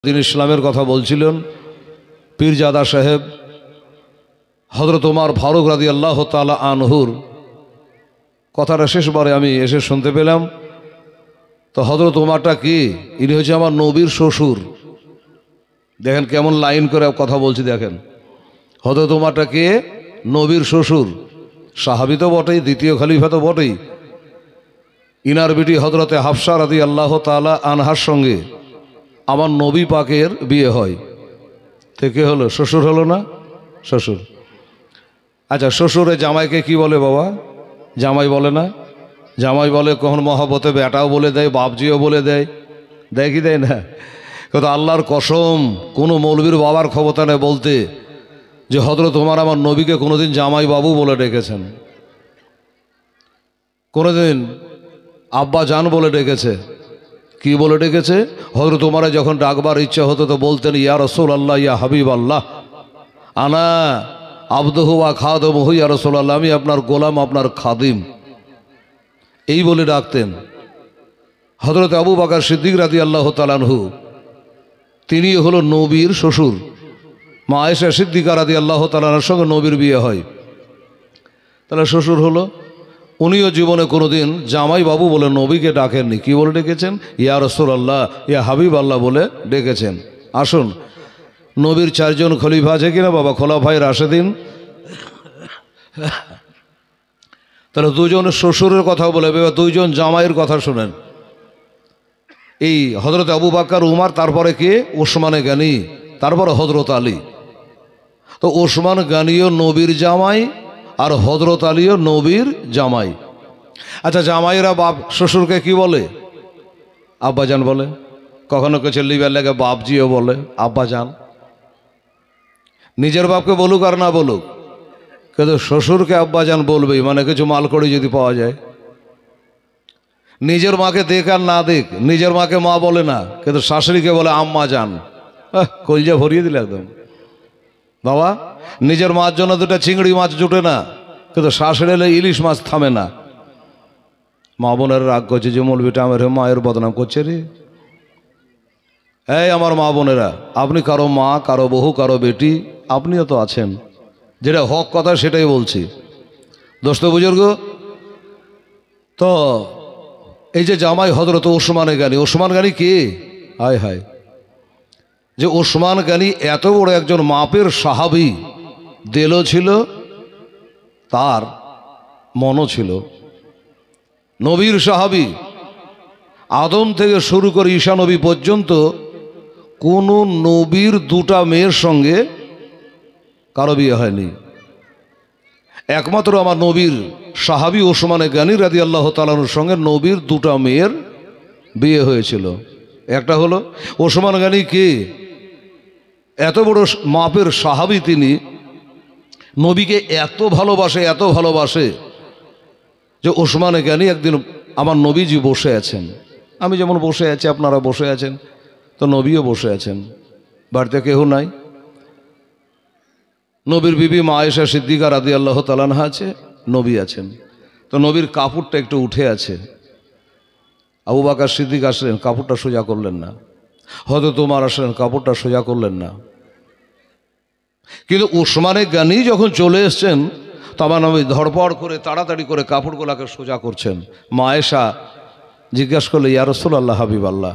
দিন ইসলামের কথা বলছিলেন পীরজাদা সাহেব হযরত ওমর ফারুক রাদিয়াল্লাহু তাআলা আনহুর কথাটা শেষবারে আমি এসে শুনতে পেলাম। তো হযরত ওমরটা কি? ইনি হচ্ছে আমার নবীর শ্বশুর। দেখেন কেমন লাইন করে কথা বলছি, দেখেন হযরত ওমরটা কে? নবীর শ্বশুর, সাহাবী তো বটেই, দ্বিতীয় খলিফা তো বটেই। ইনার বিটি হযরতে হাফসা রাদিয়াল্লাহু তাআলা আনহার সঙ্গে আমার নবী পাকের বিয়ে হয়। তো কে হলো? শ্বশুর হলো না? শ্বশুর। আচ্ছা, শ্বশুরে জামাইকে কি বলে বাবা? জামাই বলে না? জামাই বলে, কখন মহব্বতে বেটাও বলে দেয়, বাপজিও বলে দেয়, দেয় কি দেয় না? কিন্তু আল্লাহর কসম, কোনো মৌলবীর বাবার ক্ষমতা নেই বলতে যে হযরত ওমর আমার নবীকে কোনোদিন জামাই বাবু বলে ডেকেছেন, কোনোদিন আব্বা জান বলে ডেকেছে। কি বলে ডেকেছে? হযরত ওমরে যখন ডাকবার ইচ্ছা হতো তো বলতেন, ইয়া রাসূলুল্লাহ, ইয়া হাবিবাল্লাহ, আনা আবদুহু ওয়া খাদিমুহু, ইয়া রাসূলুল্লাহ, আমি আপনার গোলাম, আপনার খাদিম, এই বলে ডাকতেন। হযরত আবু বকর সিদ্দিক রাদিয়াল্লাহু তাআলা আনহু, তিনি হলো নবীর শ্বশুর। মা আয়েশা সিদ্দিকা রাদিয়াল্লাহু তাআলা আনহার সঙ্গে নবীর বিয়ে হয়, তাহলে শ্বশুর হলো। উনিও জীবনে কোনোদিন জামাই বাবু বলে নবীকে ডাকেননি। কি বলে ডেকেছেন? ইয়া রাসূলুল্লাহ, ইয়া হাবিবাল্লাহ বলে ডেকেছেন। আসুন, নবীর চারজন খলিফা আছে কিনা বাবা? খোলাফায়ে রাশেদিন। তাহলে দুজনের শ্বশুরের কথা বলে, দুইজন জামাইয়ের কথা শোনেন। এই হযরত আবু বকর, উমর, তারপরে কে? ওসমানে গানি, তারপরে হযরত আলী। তো ওসমান গানিও নবীর জামাই আর হযরত আলীও নবীর জামাই। আচ্ছা, জামাইরা বাপ শ্বশুরকে কি বলে? আব্বাজান বলে। কখনো কিছু লিবার লেগে বাপজিও বলে, আব্বাজান। নিজের বাপকে বলুক আর না বলুক, কিন্তু শ্বশুরকে আব্বাজান বলবেই, মানে কিছু মালকড়ি যদি পাওয়া যায়। নিজের মাকে দেখ আর না দেখ, নিজের মাকে মা বলে না, কিন্তু শাশুড়িকে বলে আম্মা জান। কলজা ভরিয়ে দিলে একদম। বাবা, নিজের মার জন্য দুটা চিংড়ি মাছ জুটে না, কিন্তু শাশুড়ি এলে ইলিশ মাছ থামে না। মা বোনের রাগ করছে যে মৌলবিটা আমার মায়ের বদনাম করছে রে। এই আমার মা বোনেরা, আপনি কারো মা, কারো বহু, কারো বেটি, আপনিও তো আছেন। যেটা হক কথা সেটাই বলছি। দোস্ত বুজুর্গ, তো এই যে জামাই হযরত ওসমানে গানি, ওসমান গানি কে? হায় হায়, যে ওসমান গানি এত বড় একজন মাপের সাহাবী, দিলও ছিল, তার মনও ছিল। নবীর সাহাবী, আদম থেকে শুরু করে ঈসা নবী পর্যন্ত কোন নবীর দুটা মেয়ের সঙ্গে কারো বিয়ে হয়নি। একমাত্র আমার নবীর সাহাবী ওসমানে গানি রাদিয়াল্লাহু তাআলার সঙ্গে নবীর দুটা মেয়ের বিয়ে হয়েছিল। একটা হলো ওসমান গানি কে? এত বড় মাপের সাহাবী তিনি, নবীকে এত ভালোবাসে, এত ভালোবাসে যে ওসমানে গানি একদিন আমার নবীজি বসে আছেন, আমি যেমন বসে আছি আপনারা বসে আছেন, তো নবীও বসে আছেন, বাড়িতে কেউ নাই। নবীর বিবি মা আয়েশা সিদ্দিকা রাদিয়াল্লাহু তাআলা আনহা আছে, নবী আছেন। তো নবীর কাপড়টা একটু উঠে আছে। আবু বকর সিদ্দিক আসলেন, কাপড়টা সোজা করলেন না। হযরত ওমর আসলেন, কাপড়টা সোজা করলেন না। কিন্তু ওসমানে গানি যখন চলে এসছেন, তখন নবী ধড়পড় করে তাড়াতাড়ি করে কাপড়গুলাকে সোজা করছেন। মা আয়েশা জিজ্ঞাসা করলে, ইয়া রাসূলুল্লাহ, হাবিবাল্লাহ,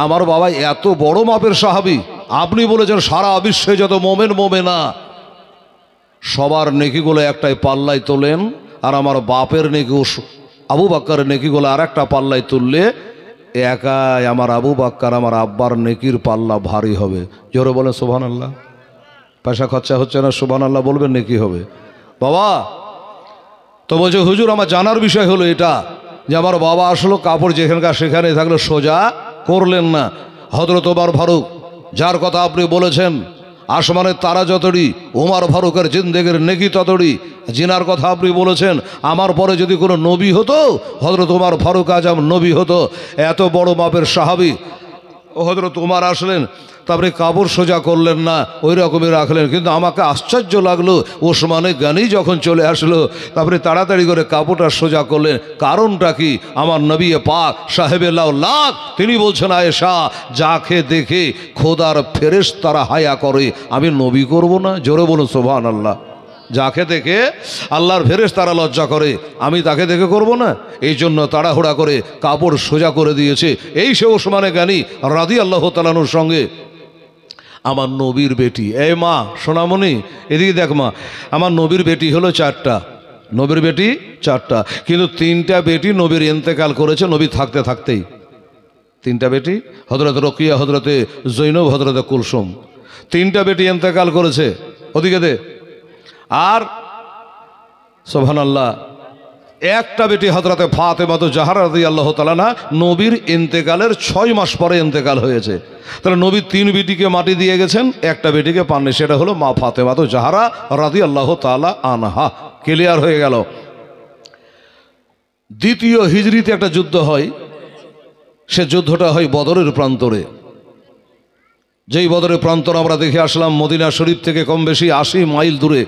আমার বাবা এত বড় মাপের সাহাবী, আপনি বলেছেন সারা বিশ্বে যত মোমেন মোমেনা সবার নেকিগুলো একটাই পাল্লায় তোলেন, আর আমার বাপের নেকি আবু বকরের নেকিগুলো আর একটা পাল্লায় তুললে একাই আমার আবু বকর, আমার আব্বার নেকির পাল্লা ভারী হবে। জোরে বলেন সুবহানাল্লাহ। পয়সা খরচা হচ্ছে না, সুবহানাল্লাহ বলবেন, নেকি হবে। বাবা তো বলছে, হুজুর আমার জানার বিষয় হলো এটা যে আমার বাবা আসলো কাপড় যেখানকার সেখানে থাকলে সোজা করলেন না। হযরত ওমর ফারুক, যার কথা আপনি বলেছেন আসমানের তারা যতড়ি, ওমর ফারুকের জিন্দেগির নেকি ততড়ি, জিনার কথা আপনি বলেছেন আমার পরে যদি কোনো নবী হতো, হযরত ওমর ফারুক আজম নবী হতো। এত বড় মাপের সাহাবী ও হযরত উমর আসলেন, তারপরে কাপড় সোজা করলেন না, ওই রকমই রাখলেন। কিন্তু আমাকে আশ্চর্য লাগলো, ওসমানে গানি যখন চলে আসলো তারপরে তাড়াতাড়ি করে কাপড়টা সোজা করলেন। কারণটা কি? আমার নবী পাক সাহেবে লাউলাক তিনি বলছেন, আয়েশা যাকে দেখে খোদার ফেরেশতারা হায়া করে আমি নবী করব না? জোরে বলুন সুবহানাল্লাহ। যাকে দেখে আল্লাহর ফেরেশতারা লজ্জা করে আমি তাকে দেখে করব না? এই জন্য তাড়াহুড়া করে কাপড় সোজা করে দিয়েছে। এই সে ওসমানে গানি রাদিয়াল্লাহু তাআলা আনহুর সঙ্গে আমার নবীর বেটি, এই মা সোনামণি এদিকে দেখ মা, আমার নবীর বেটি হলো 4টা, নবীর বেটি 4টা, কিন্তু 3টা বেটি নবীর ইন্তেকাল করেছে নবী থাকতে থাকতেই। 3টা বেটি, হযরত রকিয়া, হযরতে জৈনব, হযরতে কুলসুম, 3টা বেটি ইন্তেকাল করেছে। ওদিকে দে। আর সুবহানাল্লাহ একটা বেটি হযরতে ফাতেমা জাহরা রাদিয়াল্লাহু তাআলা আনহা নবীর ইন্তেকালের 6 মাস পরে ইন্তেকাল হয়েছে। তাহলে নবী 3 বেটিকে মাটি দিয়ে গেছেন, একটা বেটিকে পাননি, সেটা হলো মা ফাতেমা জাহরা রাদিয়াল্লাহু তাআলা আনহা। ক্লিয়ার হয়ে গেল। দ্বিতীয় হিজরিতে একটা যুদ্ধ হয়, সে যুদ্ধটা হয় বদরের প্রান্তরে। যেই বদরের প্রান্তর আমরা দেখে আসলাম মদিনা শরীফ থেকে কম বেশি 80 মাইল দূরে।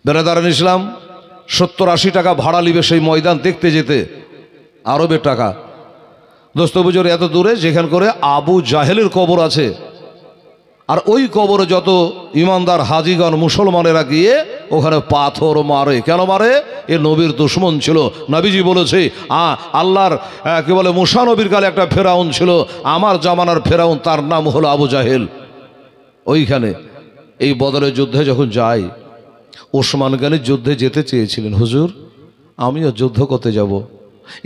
বেরাদারান ইসলাম 70-80 টাকা ভাড়া নিবে সেই ময়দান দেখতে যেতে, আরবের টাকা। দোস্ত বুঝুর এত দূরে যেখান করে আবু জাহেলের কবর আছে, আর ওই কবরে যত ইমানদার হাজিগণ মুসলমানেরা গিয়ে ওখানে পাথর মারে। কেন মারে? এ নবীর দুশমন ছিল। নবীজি বলেছে আল্লাহর কি বলে মুসা নবীর কালে একটা ফেরাউন ছিল, আমার জামানার ফেরাউন, তার নাম হলো আবু জাহেল। ওইখানে এই বদরের যুদ্ধে যখন যায়, ওসমান গনি যুদ্ধে যেতে চেয়েছিলেন, হুজুর আমিও যুদ্ধ করতে যাব,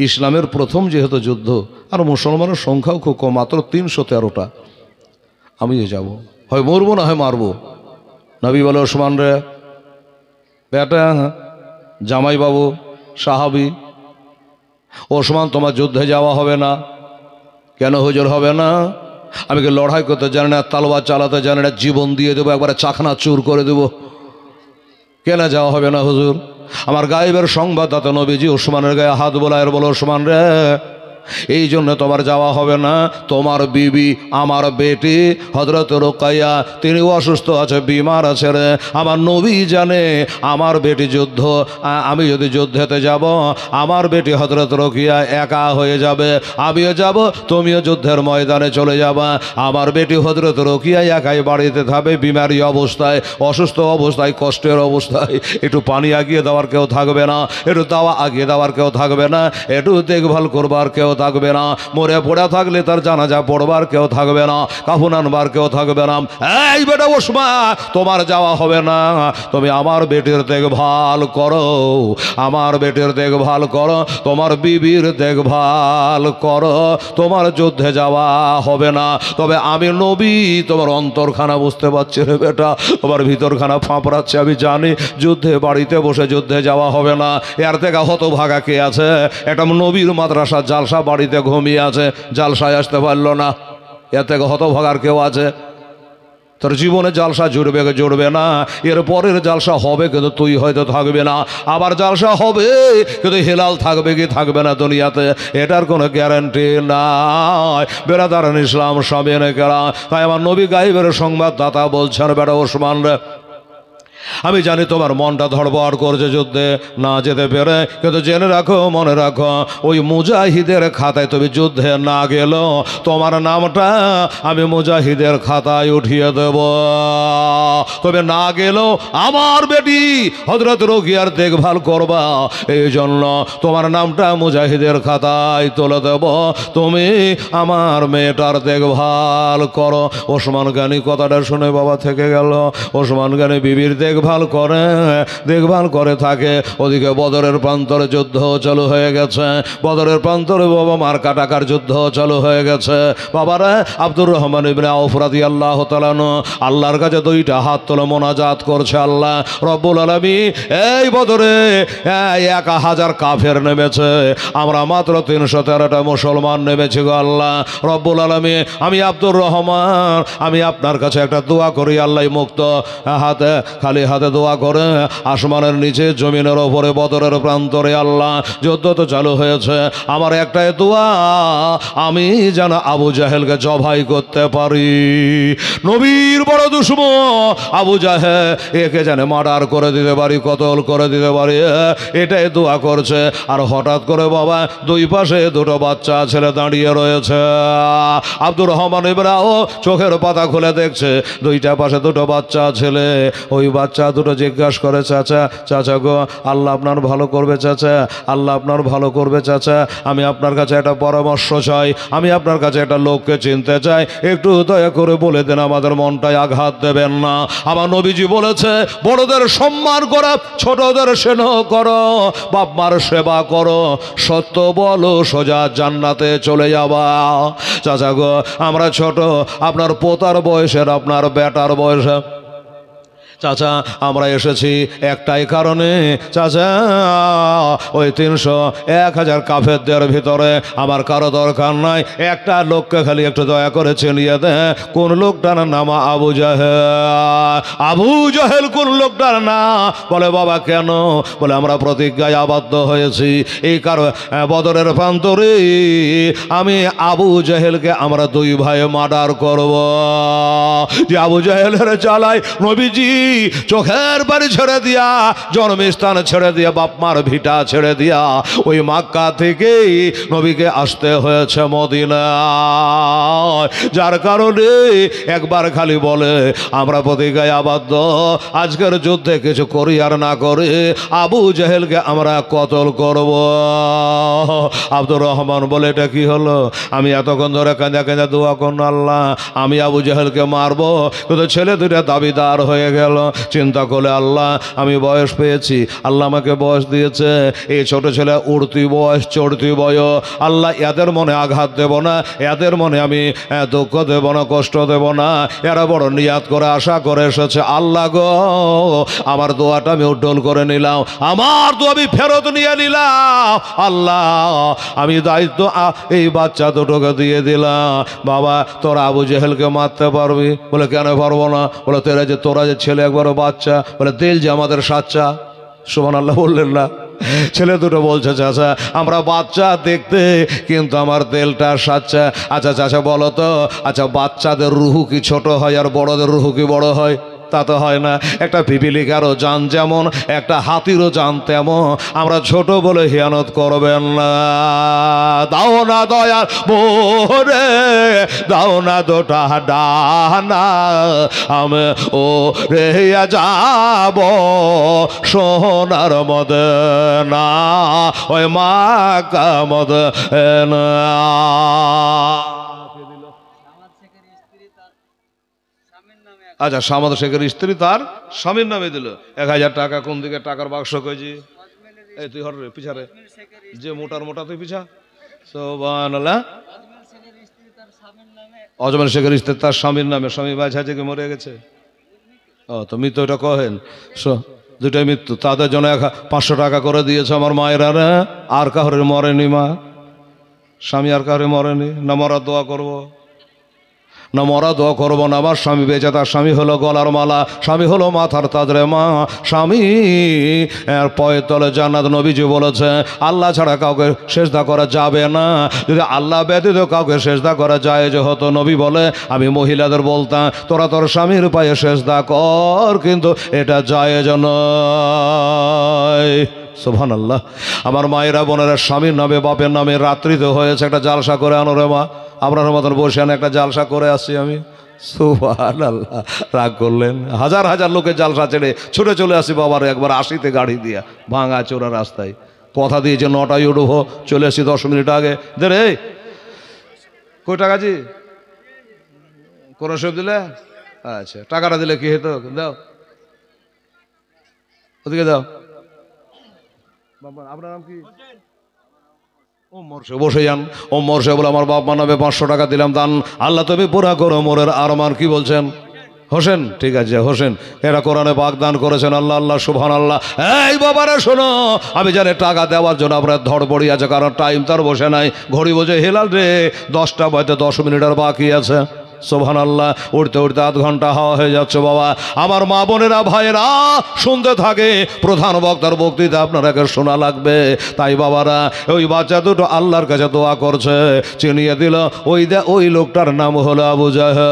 ইসলামের প্রথম যেহেতু যুদ্ধ, আর মুসলমানের সংখ্যাও খুব কম, মাত্র 313টা, আমিও যাব, হয় মরবো না হয় মারবো। নবী বলে, ওসমান রে বেটা, জামাই বাবু সাহাবি, ওসমান তোমার যুদ্ধে যাওয়া হবে না। কেন হুজুর হবে না? আমি কি লড়াই করতে জানি না, তালওয়ার চালাতে জানি না, জীবন দিয়ে দেবো, একবারে চাকনা চুর করে দেবো। কেন যাওয়া হবে না হুজুর? আমার গায়েবের সংবাদদাতা নবীজি ওসমানের গায়ে হাত বোলায় বলো, ওসমান রে এই জন্য তোমার যাওয়া হবে না, তোমার বিবি আমার বেটি হযরত রুকাইয়া তিনি অসুস্থ আছে, বিমার আছে রে। আমার নবী জানে আমার বেটি যুদ্ধ, আমি যদি যুদ্ধেতে যাব আমার বেটি হযরত রুকিয়া একা হয়ে যাবে, আমিও যাব, তুমিও যুদ্ধের ময়দানে চলে যাবা। আমার বেটি হযরত রুকিয়া একাই বাড়িতে থাকবে, বিমারি অবস্থায়, অসুস্থ অবস্থায়, কষ্টের অবস্থায়। একটু পানি আগিয়ে দেওয়ার কেউ থাকবে না, একটু দাওয়া আগিয়ে দেওয়ার কেউ থাকবে না, একটু দেখভাল করবার কেউ থাকবে না, মরে পড়ে থাকলে তার জানাজা পড়বার কেউ থাকবে না, কাফন আনবার কেউ থাকবে না। এই বেটা ওসমান তোমার যাওয়া হবে না, তুমি আমার বেটির দেখভাল করো, আমার বেটির দেখভাল করো, তোমার বিবির দেখভাল করো, তোমার যুদ্ধে যাওয়া হবে না। তবে আমি নবী তোমার অন্তরখানা বুঝতে পারছি রে বেটা, তোমার ভিতরখানা ফাঁপড়াচ্ছে আমি জানি, যুদ্ধে বাড়িতে বসে যুদ্ধে যাওয়া হবে না। এর থেকে হতভাগা কে আছে? একটা নবীর মাদ্রাসা জালসা বাড়িতে ঘুমিয়ে আছে, জালসায় আসতে পারলো না, এর থেকে হতভাগার কেউ আছে? তোর জীবনে জালসা জুড়বে না, এর পরের জালসা হবে কিন্তু তুই হয়তো থাকবে না, আবার জালসা হবে কিন্তু হেলাল থাকবে কি থাকবে না দুনিয়াতে, এটার কোনো গ্যারান্টি নাই। বেরাদারান ইসলাম সামিয়ানে কেরাম, তাই আমার নবী গায়েবের সংবাদদাতা বলছেন, বেটা ওসমান রে আমি জানি তোমার মনটা ধড়বড় করছে যুদ্ধে না যেতে পেরে, কিন্তু জেনে রাখো, মনে রাখো, ওই মুজাহিদের খাতায় তুমি যুদ্ধে না গেল তোমার নামটা আমি মুজাহিদের খাতায় উঠিয়ে দেব। তবে না গেলেও আমার বেটি হযরত রুকিয়ার দেখভাল করবা, এই জন্য তোমার নামটা মুজাহিদের খাতায় তুলে দেব, তুমি আমার মেয়েটার দেখভাল করো। ওসমান গনি কথাটা শুনে বাবা থেকে গেল। ওসমান গনি বিবির দেখভাল করে থাকে। ওদিকে বদরের প্রান্তরে যুদ্ধ চালু হয়ে গেছে, বদরের প্রান্তরে বাবা মার্কা টাকার যুদ্ধ চালু হয়ে গেছে। বাবারা আব্দুর রহমান ইবনে আওফ রাদিয়াল্লাহু তাআলা আল্লাহর কাছে 2টা হাত তুলে মোনাজাত করছে, আল্লাহ রব্বুল আলামিন এই বদরে 1000 কাফের নেমেছে, আমরা মাত্র 313টা মুসলমান নেমেছি গো আল্লাহ রব্বুল আলামিন। আমি আব্দুর রহমান আমি আপনার কাছে একটা দোয়া করি, আল্লাহ মুক্ত হাতে খালি খালি হাতে দোয়া করে আসমানের নিচে জমিনের ওপরে বদরের প্রান্তরে আল্লাহ যুদ্ধ তো চালু হয়েছে, আমার একটাই দোয়া, আমি যেন আবু জাহেলকে জবাই করতে পারি। নবীর বড় দুশমন আবু জাহেল, একে যেন মার্ডার করে দিতে পারি, কতল করে দিতে পারি, এটাই দোয়া করছে। আর হঠাৎ করে বাবা দুই পাশে দুটো বাচ্চা ছেলে দাঁড়িয়ে রয়েছে। আব্দুর রহমান ইব্রাহিম চোখের পাতা খুলে দেখছে দুইটা পাশে দুটো বাচ্চা ছেলে। ওই বাচ্চা দুটো জিজ্ঞাসা করে, চাচা চাচা গো, আল্লাহ আপনার ভালো করবে চাচা, আল্লাহ আপনার ভালো করবে চাচা, আমি আপনার কাছে একটা পরামর্শ চাই, আমি আপনার কাছে একটা লোককে চিনতে চাই, একটু দয়া করে বলে দেন, আমাদের মনটায় আঘাত দেবেন না। আমার নবীজি বলেছে, বড়দের সম্মান করো, ছোটদের স্নেহ করো, বাপ মার সেবা করো, সত্য বলো, সোজা জান্নাতে চলে যাবা। চাচা গো, আমরা ছোট, আপনার পোতার বয়সের, আপনার বেটার বয়সে চাচা আমরা এসেছি একটাই কারণে। চাচা ওই 300-1000 কাফেরদের ভিতরে আমার কারো দরকার নাই, একটা লোককে খালি একটু দয়া করে চিনিয়ে দে, কোন লোকটার নাম আবু জাহেল। আবু জাহেল কোন লোকটার না? বলে বাবা কেন? বলে আমরা প্রতিজ্ঞায় আবদ্ধ হয়েছি, এই কারণ বদরের প্রান্তরে আমি আবু জাহেলকে আমরা দুই ভাই মার্ডার করব। যে আবু জাহেলের চালায় নবীজি চোখের বাড়ি ছেড়ে দিয়া, জন্মস্থান ছেড়ে দিয়া, বাপমার ভিটা ছেড়ে দিয়া ওই মক্কা থেকেই নবীকে আসতে হয়েছে মদিনা। যার কারণে একবার খালি বলে আমরা প্রতিজ্ঞায় আবদ্ধ, আজকের যুদ্ধে কিছু করি আর না করে আবু জাহেলকে আমরা কতল করব। আব্দুর রহমান বলে, এটা কি হলো? আমি এতক্ষণ ধরে কাঁদা কাঁদা দোয়া করুন, আল্লাহ আমি আবু জাহেলকে মারবো, কিন্তু ছেলে দুটা দাবিদার হয়ে গেল। চিন্তা করলে আল্লাহ আমি বয়স পেয়েছি, আল্লাহ আমাকে বয়স দিয়েছে, এই ছোট ছেলে উঠতি বয়স, চড়তি বয়স, আল্লাহ এদের মনে আঘাত দেব না, এদের মনে আমি দুঃখ দেব না, কষ্ট দেব না, এরা বড় নিয়াত করে আশা করে এসেছে। আল্লাহ গো, আমার দোয়াটা আমি উড্ডল করে নিলাম, আমার দোয়া আমি ফেরত নিয়ে নিলাম। আল্লাহ আমি দায়িত্ব এই বাচ্চা দুটোকে দিয়ে দিলাম। বাবা তোরা আবু জাহেলকে মারতে পারবি? বলে কেন পারবো না? বলে তোরা যে ছেলে একবারও বাচ্চা, বলে দিল যে আমাদের সাচ্চা। সুবহানাল্লাহ বললেন না? ছেলে দুটো বলছে, চাচা আমরা বাচ্চা দেখতে, কিন্তু আমার তেলটা সাচ্চা। আচ্ছা চাচা বলো তো, আচ্ছা বাচ্চাদের রুহু কি ছোট হয় আর বড়দের রুহু কি বড় হয়? তা তো হয় না। একটা পিপিলিকারও জান যেমন, একটা হাতিরও জান তেমন। আমরা ছোট বলে হিয়ানত করবেন না। দাও না দয়াল মোরে, দাও না দুটা ডানা, আমি ও রে যাব সোনার মদিনা, ওই মক্কা মদিনা। আচ্ছা সামাদ শেখের স্ত্রী তার স্বামীর নামে দিল 1000 টাকা। কোন দিকে টাকার বাক্স কইছি? এই তুই হর রে পিছারে, যে মোটার মোটা তুই পিছা। সুবহানাল্লাহ। অজমের শেখের স্ত্রী তার স্বামীর নামে, স্বামী বাচ্চা থেকে মরে গেছে। ও তো মৃত্যু এটা কহেন, দুটাই মৃত্যু। তাদের জন্য 500 টাকা করে দিয়েছে আমার মায়েরা। আর কাহরে মরেনি মা, স্বামী আর কাহরে মরেনি। না মরার দোয়া করবো, না মরা দোয়া করবো না। আমার স্বামী বেঁচে, তার স্বামী হলো গলার মালা, স্বামী হলো মাথার তাজরে মা, স্বামী এর পায়ের তলে জান্নাত। নবীজি বলেছে আল্লাহ ছাড়া কাউকে সেজদা করা যাবে না, যদি আল্লাহ ব্যতীত কাউকে সেজদা করা যায় যে হতো। নবী বলে আমি মহিলাদের বলতাম তোরা তোর স্বামীর পায়ে সেজদা কর, কিন্তু এটা জায়েজ নয়। সুবহানাল্লাহ। আমার মায়েরা বোনেরা স্বামীর নামে বাপের নামে রাত্রিতে হয়েছে একটা জালসা করে আনো রে মা, আপনার মতন বসে আনে একটা জালসা করে আসছি আমি। সুবহানাল্লাহ। রাগ করলেন? হাজার হাজার লোকের জালসা ছেড়ে ছুটে চলে আসি বাবার একবার 80তে গাড়ি দিয়া ভাঙা চোরা রাস্তায়। কথা দিয়েছে 9টায় উঠবো, চলে আসি 10 মিনিট আগে। দে রে কই টাকা জি কোন সব দিলে? আচ্ছা টাকাটা দিলে কি হতো? দাও ওদিকে দাও। আপনার নাম কি? বসে যান। ও মরসে বলে আমার বাপ মা নামে 500 টাকা দিলাম দান, আল্লাহ তুমি পুরা করো মোরের আরমান। কি বলছেন? হোসেন, ঠিক আছে হোসেন, এরা কোরআনে বাগদান করেছেন। আল্লাহ আল্লাহ সুবহানাল্লাহ। এই বাবারা শোনো, আমি জানি টাকা দেওয়ার জন্য আপনার ধড়পড়ি আছে, কারণ টাইম তার বসে নাই। ঘড়ি বসে হেলাল রে 10টা বাজতে 10 মিনিট আর বাকি আছে। সুবহানাল্লাহ। উঠতে উঠতে আধ ঘন্টা হাওয়া হয়ে যাচ্ছে বাবা। আমার মা বোনেরা ভাইয়েরা শুনতে থাকে, প্রধান বক্তার বক্তৃতা আপনারাকে শোনা লাগবে। তাই বাবারা ওই বাচ্চা দুটো আল্লাহর কাছে দোয়া করছে, চিনিয়ে দিল ওই লোকটার নাম হলো আবু জাহেল।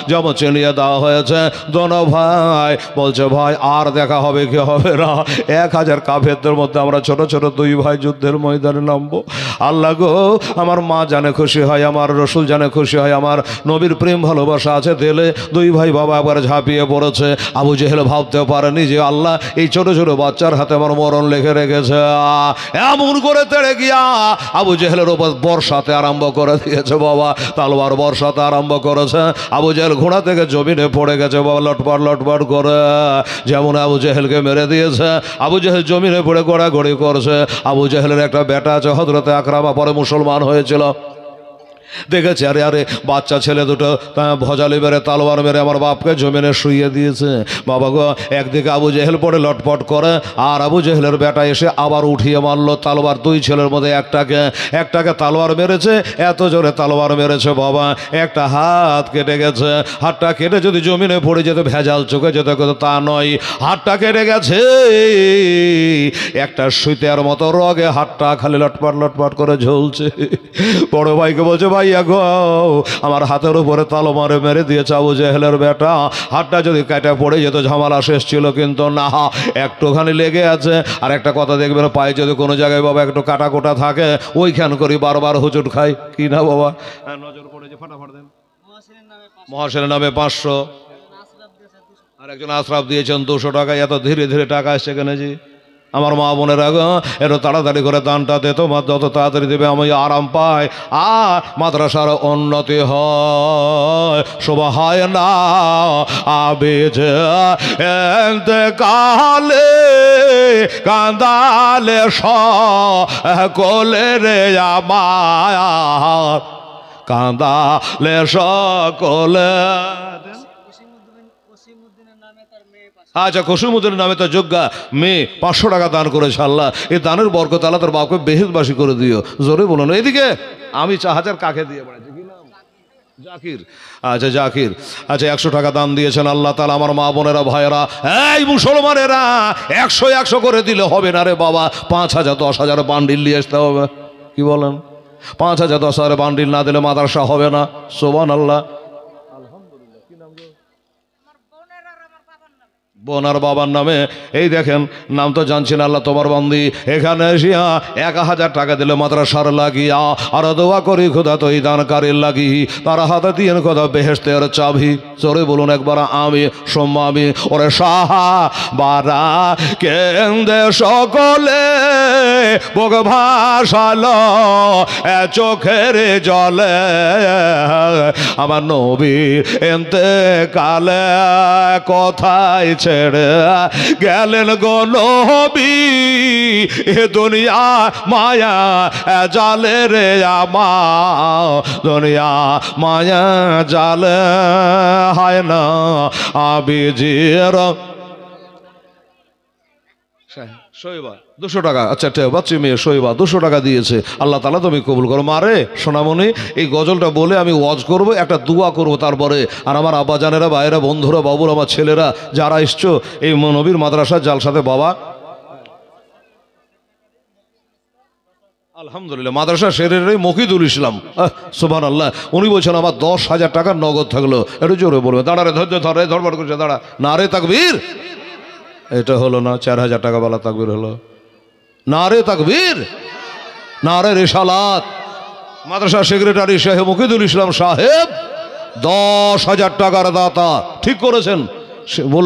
যেমন চিনিয়ে দেওয়া হয়েছে, দোনো ভাই বলছে ভাই আর দেখা হবে কি হবে না, 1000 কাফেরদের মধ্যে আমরা ছোট ছোট দুই ভাই যুদ্ধের ময়দানে নামবো। আল্লাহ গো, আমার মা জানে খুশি হয়, আমার রসুল জানে খুশি হয়, আমার নবীর প্রেম ভালোবাসা আছে দিলে। দুই ভাই বাবা একবার ঝাঁপিয়ে পড়েছে। আবু জেহেল ভাবতে পারেনি যে আল্লাহ এই ছোট ছোট বাচ্চার হাতে আমার মরণ লিখে রেখেছে। এমন করে তেড়ে গিয়া আবু জেহেলের ওপর বর্ষাতে আরম্ভ করে দিয়েছে বাবা। তালওয়ার বর্ষাতে আরম্ভ করেছে। আবু জেহেল ঘোড়া থেকে জমিনে পড়ে গেছে বাবা, লটপট লটপট করে। যেমন আবু জেহেলকে মেরে দিয়েছে, আবু জেহেল জমিনে পড়ে গড়াগড়ি করছে। আবু জেহেলের একটা বেটা আছে হযরতে আকরামা, পরে মুসলমান হয়েছিল। দেখেছে আরে আরে বাচ্চা ছেলে দুটো ভজালি মেরে তালোয়ার মেরে আমার বাপকে জমিনে শুইয়ে দিয়েছে। বাবা গো, একদিকে আবু জেহেল পড়ে লটপট করে, আর আবু জেহেলের বেটা এসে আবার উঠিয়ে মারলো তালোয়ার। দুই ছেলের মধ্যে একটাকে তালোয়ার মেরেছে, এত জোরে তালোয়ার মেরেছে বাবা, একটা হাত কেটে গেছে। হাতটা কেটে যদি জমিনে পড়ে যেত, ভেজাল চোখে যেত, তা নয়, হাতটা কেটে গেছে। একটা সুইতের মতো রগে হাতটা খালি লটপট লটপট করে ঝুলছে। বড় ভাইকে বলছে, ভাই গো, আমার হাতের উপরে তালোয়ারে মেরে দিয়েছে আবু জেহেলের বেটা, হাতটা যদি কাটা পড়ে যেত ঝামেলা শেষ ছিল, কিন্তু না, একটুখানি লেগে আছে। আর একটা কথা দেখবেন, পায়ে যদি কোনো জায়গায় বাবা একটু কাটা কোটা থাকে, ওইখান করি বারবার হুচুট খাই, কি না বাবা? নজর পড়েছে, ফাটাফাট দেন। মহাসেনের নামে 500, আর একজন আশরাফ দিয়েছেন 200 টাকা। এত ধীরে ধীরে টাকা আসছে কেন জি? আমার মা বোনেরা গো, এত তাড়াতাড়ি করে দানটা দে, তোমার যত তাড়াতাড়ি দেবে আমি আরাম পাই, আর মাদ্রাসার উন্নতি হয়। শোভা হয় না আবেজ এতেকালে কান্দালে সকলে রে আমার, কান্দালে সকলে। আচ্ছা, কুসুমুদ্দিনের নামে তার যোগ্যা মেয়ে 500 টাকা দান করেছে। আল্লাহ এই দানের বরকত আল্লাহ তার বাপকে বেহেশতবাসী করে দিও। জোরে বলুন। এদিকে আমি 4000 কাকে দিয়ে বেড়াচ্ছি, কি নাম? জাকির। আচ্ছা জাকির, আচ্ছা 100 টাকা দান দিয়েছেন আল্লাহ তাআলা। আমার মা বোনেরা ভাইয়েরা, এই মুসলমানেরা, 100 করে দিলে হবে না রে বাবা, 5000 10,000 বান্ডিল নিয়ে আসতে হবে। কি বলেন? 5000 10,000 বান্ডিল না দিলে মাদ্রাসা হবে না। সুবহানাল্লাহ। বোনার বাবার নামে, এই দেখেন নাম তো জানছেন, আল্লাহ তোমার বান্দি এখানে এসিয়া 1000 টাকা দিলে মাদ্রাসার লাগিয়া, আর দোয়া করি খোদা তো এই দানকারীর লাগি, তারা হাতে দিয়ে খোদা বেহেশতের চাবি। চলে বলুন একবার আমি সম্মামি। ওরে সাহা বারা কেন্দ্রে সকলে বুক ভাসালো চোখের জলে, আমার নবী ইন্তেকালে কোথায় ছেড়ে গেলেন গো নবী, এ দুনিয়া মায়া জালে রে আমার, দুনিয়া মায়া জালে হয় না আবিজির। শোয়েবা 200 টাকা, আচ্ছা বাচ্চি মেয়ে শোয়েবা 200 টাকা দিয়েছে। আল্লাহ তাআলা তুমি কবুল করো। মারে সোনামণি, এই গজলটা বলে আমি ওয়াজ করব, একটা দোয়া করব তারপরে। আর আমার আব্বাজানেরা, ভাইয়েরা, বন্ধুরা, বাবুরা, আমার ছেলেরা যারা এসছো এই নবীর মাদ্রাসার জালসাতে বাবা, আলহামদুলিল্লাহ মাদ্রাসা শেরের মকিদুল ইসলাম, সুবহানাল্লাহ, উনি বলছেন আমার 10,000 টাকা নগদ থাকলো। একটু জোরে বলবে, দাঁড়ারে ধরে ধরবার করছে, দাঁড়া, নারে তাকবীর। এটা হলো না, 4000 টাকা বলা তাকবীর হলো। নারে তাকবীর, নারে রিসালাত। মাদ্রাসা সেক্রেটারি সাহেব মকিদুল ইসলাম সাহেব 10,000 টাকার দাতা। ঠিক করেছেন।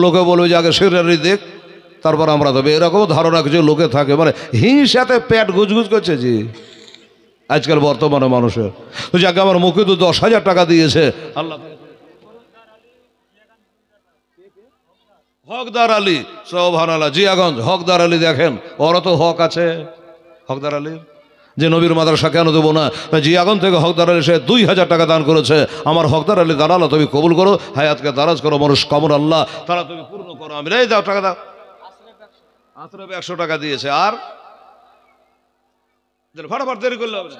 লোকে বলবে যে আগে সেক্রেটারি দেখ, তারপর আমরা দেবো। এরকম ধারণা কিছু লোকে থাকে, মানে হিংসাতে পেট গুজগুজ করছে জি আজকাল বর্তমানে মানুষের। তো যাকে আমার মকিদুল 10,000 টাকা দিয়েছে আল্লাহ। হকদার আলী, সুবহানাল্লাহ, জিয়াগঞ্জ হকদার আলী, দেখেন ওরা তো হক আছে। হকদার আলী যে নবীর মাদ্রাসা কেন দেবো না? জিয়াগঞ্জ থেকে হকদার আলী সে 2,000 টাকা দান করেছে। আমার হকদার আলী দান আল্লাহ তুমি কবুল করো, হায়াতকে দারাজ করো, মানুষ কমর আল্লাহ তারা তুমি পূর্ণ করো। আমি এই দাও টাকা দাও। আশরাফ 100 টাকা দিয়েছে। আর ফাটাফাট দেরি করলে হবে না।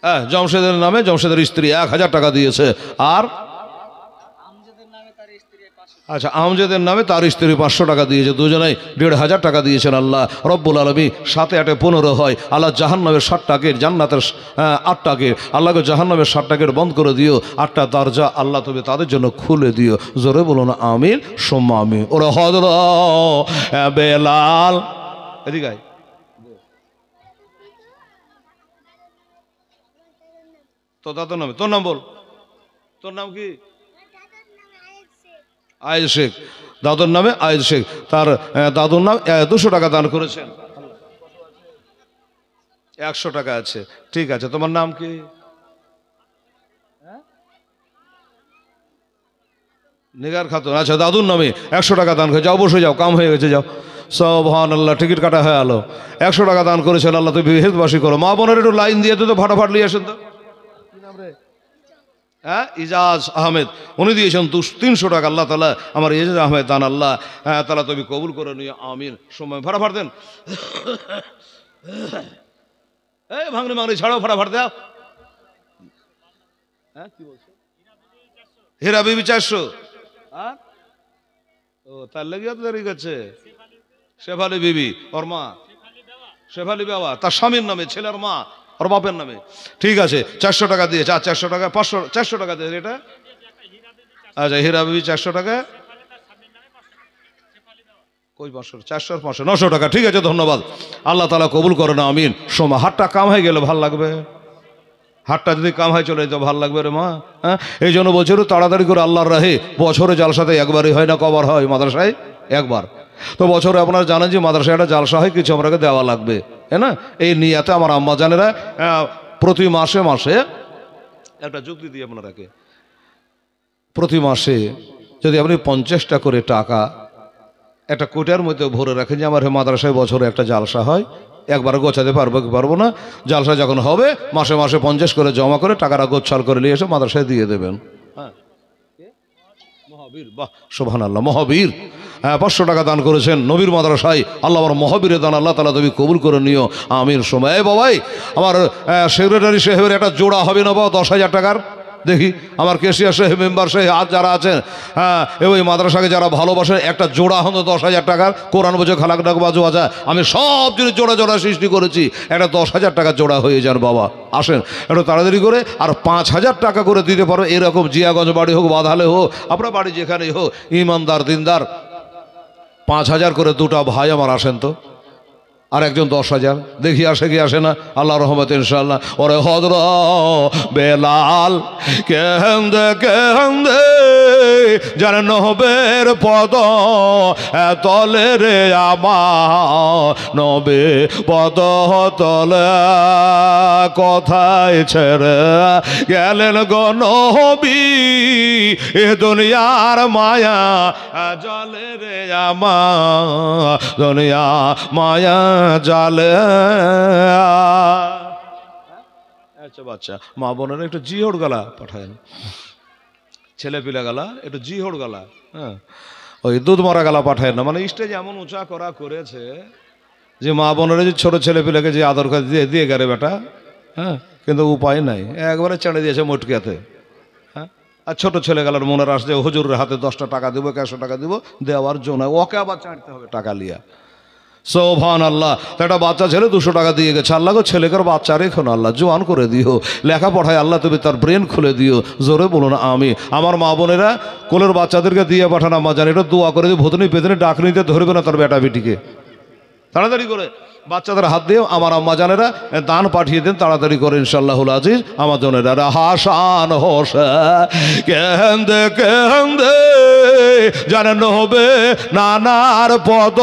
হ্যাঁ, জমশেদের নামে জমশেদের স্ত্রী 1000 টাকা দিয়েছে। আর আচ্ছা, আমজেদের নামে তার স্ত্রী 500 টাকা দিয়েছে। দুজনেই 1500 টাকা দিয়েছেন। আল্লাহ রব্বুল আলামিন 7 8 15 হয়। আল্লাহ জাহান্নামের 7 টাকের, জান্নাতের 8 টাকের। আল্লাহকে জাহান্নামের 7 টাকের বন্ধ করে দিও। 8টা দরজা আল্লাহ তবে তাদের জন্য খুলে দিও। জোরে বলুন আমিন সুম্মা আমিন। ওরা হযরত বেলাল, এদিকে আয়। তো দাদুর নামে, তোর নাম বল, তোর নাম কি? আয়েজ শেখ। দাদুর নামে আয়েজ শেখ। তার দাদুর নাম 200 টাকা দান করেছেন। 100 টাকা আছে। ঠিক আছে, তোমার নাম কি? নিগার খাতুন। আচ্ছা, দাদুর নামে 100 টাকা দান করে যাও, বসে যাও, কাম হয়ে গেছে, যাও। সুবহানাল্লাহ, টিকিট কাটা হয়ে আলো। 100 টাকা দান করেছেন। আল্লাহ তুমি বেহেশতবাসী করো। মা বোনের একটু লাইন দিয়ে তো ফাটাফাট নিয়ে আসেন তো। হ্যাঁ, ইজাজ আহমেদ, উনি দিয়েছেন 300 টাকা। আল্লাহ তাআলা আমার ইজাজ আহমেদ দান আল্লাহ তাআলা তুমি কবুল করে নিও, আমিন। সময় ফাটাফাট দেন। এই ভাঙনি ভাঙনি ছাড়াও, ফাটাফাট দাও। হ্যাঁ, কি বলছো? হীরা বিবি 400। ও, তার লেগে তো দেরি করছে। শেফালি বিবি, ওর মা শেফালি বাবা, তার স্বামীর নামে, ছেলের মা, ওর বাপের নামে। ঠিক আছে, 400 টাকা দিয়েছে। 400 টাকা, 400 টাকা দিয়েছে এটা। আচ্ছা, হীরা বিবি 400 টাকা, কই 500, 400 500 900 টাকা। ঠিক আছে, ধন্যবাদ। আল্লাহ তাআলা কবুল করে না, আমিন। সোমা হাতটা কাম হয়ে গেলে ভাল লাগবে। হাতটা যদি কাম হয়ে চলে যেত ভাল লাগবে রে মা। হ্যাঁ, এই জন্য বলছে তাড়াতাড়ি করে আল্লাহর রাহে। বছরে জালসাতে একবারই হয় না, কবার হয়? মাদ্রাসায় একবার। তো বছরে আপনারা জানেন যে মাদ্রাসায় একটা জালসা হয়, কিছু আমাকে দেওয়া লাগবে, হ্যাঁ না? এই নিয়াতে আমার আম্মা জানেরা প্রতি মাসে মাসে একটা যুক্তি দিয়ে আপনারাকে, প্রতি মাসে যদি আপনি 50টা করে টাকা একটা কোটার মধ্যে ভরে রাখেন, যে আমার মাদ্রাসায় বছরে একটা জালসা হয়, একবার গোছাতে পারবো কি পারবো না, জালসা যখন হবে মাসে মাসে 50 করে জমা করে টাকাটা গোছাল করে নিয়ে এসে মাদ্রাসায় দিয়ে দেবেন। হ্যাঁ, মহাবীর, বাহ সুবহানাল্লাহ, মহাবীর। হ্যাঁ, 500 টাকা দান করেছেন নবীর মাদ্রাসায়। আল্লাহ আমার মহাবীরের দান আল্লাহ তাআলা তুমি কবুল করে নিও, আমিন। সময় বাবাই আমার সেক্রেটারি সাহেবের একটা জোড়া হবে না বাবা 10,000 টাকার? দেখি আমার কেশিয়ার সাহেব, মেম্বার সাহেব আজ যারা আছেন, হ্যাঁ, ওই মাদ্রাসাকে যারা ভালোবাসেন, একটা জোড়া হতো 10,000 টাকার। কোরআন বোঝে, খালাক ডাক বাজু আজা, আমি সব জিনিস জোড়া জোড়া সৃষ্টি করেছি, একটা 10,000 টাকা জোড়া হয়ে যান বাবা। আসেন একটু তাড়াতাড়ি করে। আর 5,000 টাকা করে দিতে পারো এরকম জিয়াগঞ্জ বাড়ি হোক, বাঁধালে হোক, আপনার বাড়ি যেখানেই হোক, ইমানদার দিনদার 5,000 করে দুটা ভাই আমার আসেন তো। আর একজন 10,000, দেখি আসে কি আসে না, আল্লাহ রহমত ইনশাআল্লাহ। ওরে হযরত বেলাল কেন্দে কেন্দে জান নবের পদ তলে রে আমার, নবে পদ তলে কথায় ছেড়ে গেলেন গো নবী, এ দুনিয়ার মায়া জলে রে আমার, দুনিয়া মায়া জালে। আচ্ছা বাচ্চা, মা বোনেরা একটু জিহড় গালা পাঠায়, ছেলে পিলা গালা একটু জিহড় গালা, হ্যাঁ, ওই দুধ মরা গালা পাঠায় না। মানে স্টেজ এমন উঁচা করা করেছে যে মা বোনেরা যে ছোট ছেলে পিলাকে যে আদর করে দিয়ে দিয়ে গেলে বেটা, হ্যাঁ, কিন্তু উপায় নাই, একবারে চেড়ে দিয়েছে মটকিয়াতে। হ্যাঁ, আর ছোট ছেলে গেলার মনের আসছে হুজুরের হাতে 10টা টাকা দিব, 100 টাকা দিব, দেওয়ার জন্য ওকে আবার চাঁটতে হবে টাকা লিয়া। সুবহানাল্লাহ। একটা বাচ্চা ছেলে 200 টাকা দিয়ে গেছে। আল্লাহ গো, ছেলেকার বাচ্চা রেখো না আল্লাহ, জোয়ান করে দিও, লেখাপড়ায় আল্লাহ তুমি তার ব্রেন খুলে দিও। জোরে বলুন আমি। আমার মা বোনেরা কোলের বাচ্চাদেরকে দিয়ে পাঠানো, মা জানি এটা দোয়া করে দিয়ে ভূতনি পেতনি ডাক নিতে ধরবে না তার বেটা বেটিকে। তাড়াতাড়ি করে বাচ্চাদের হাত দিয়ে আমার আম্মা জানেরা দান পাঠিয়ে দেন তাড়াতাড়ি করে ইনশাআল্লাহুল আজিজ। আমার জনেরা হাসান হোসে কেন্দে কেন্দে জানেন হবে নানার পদ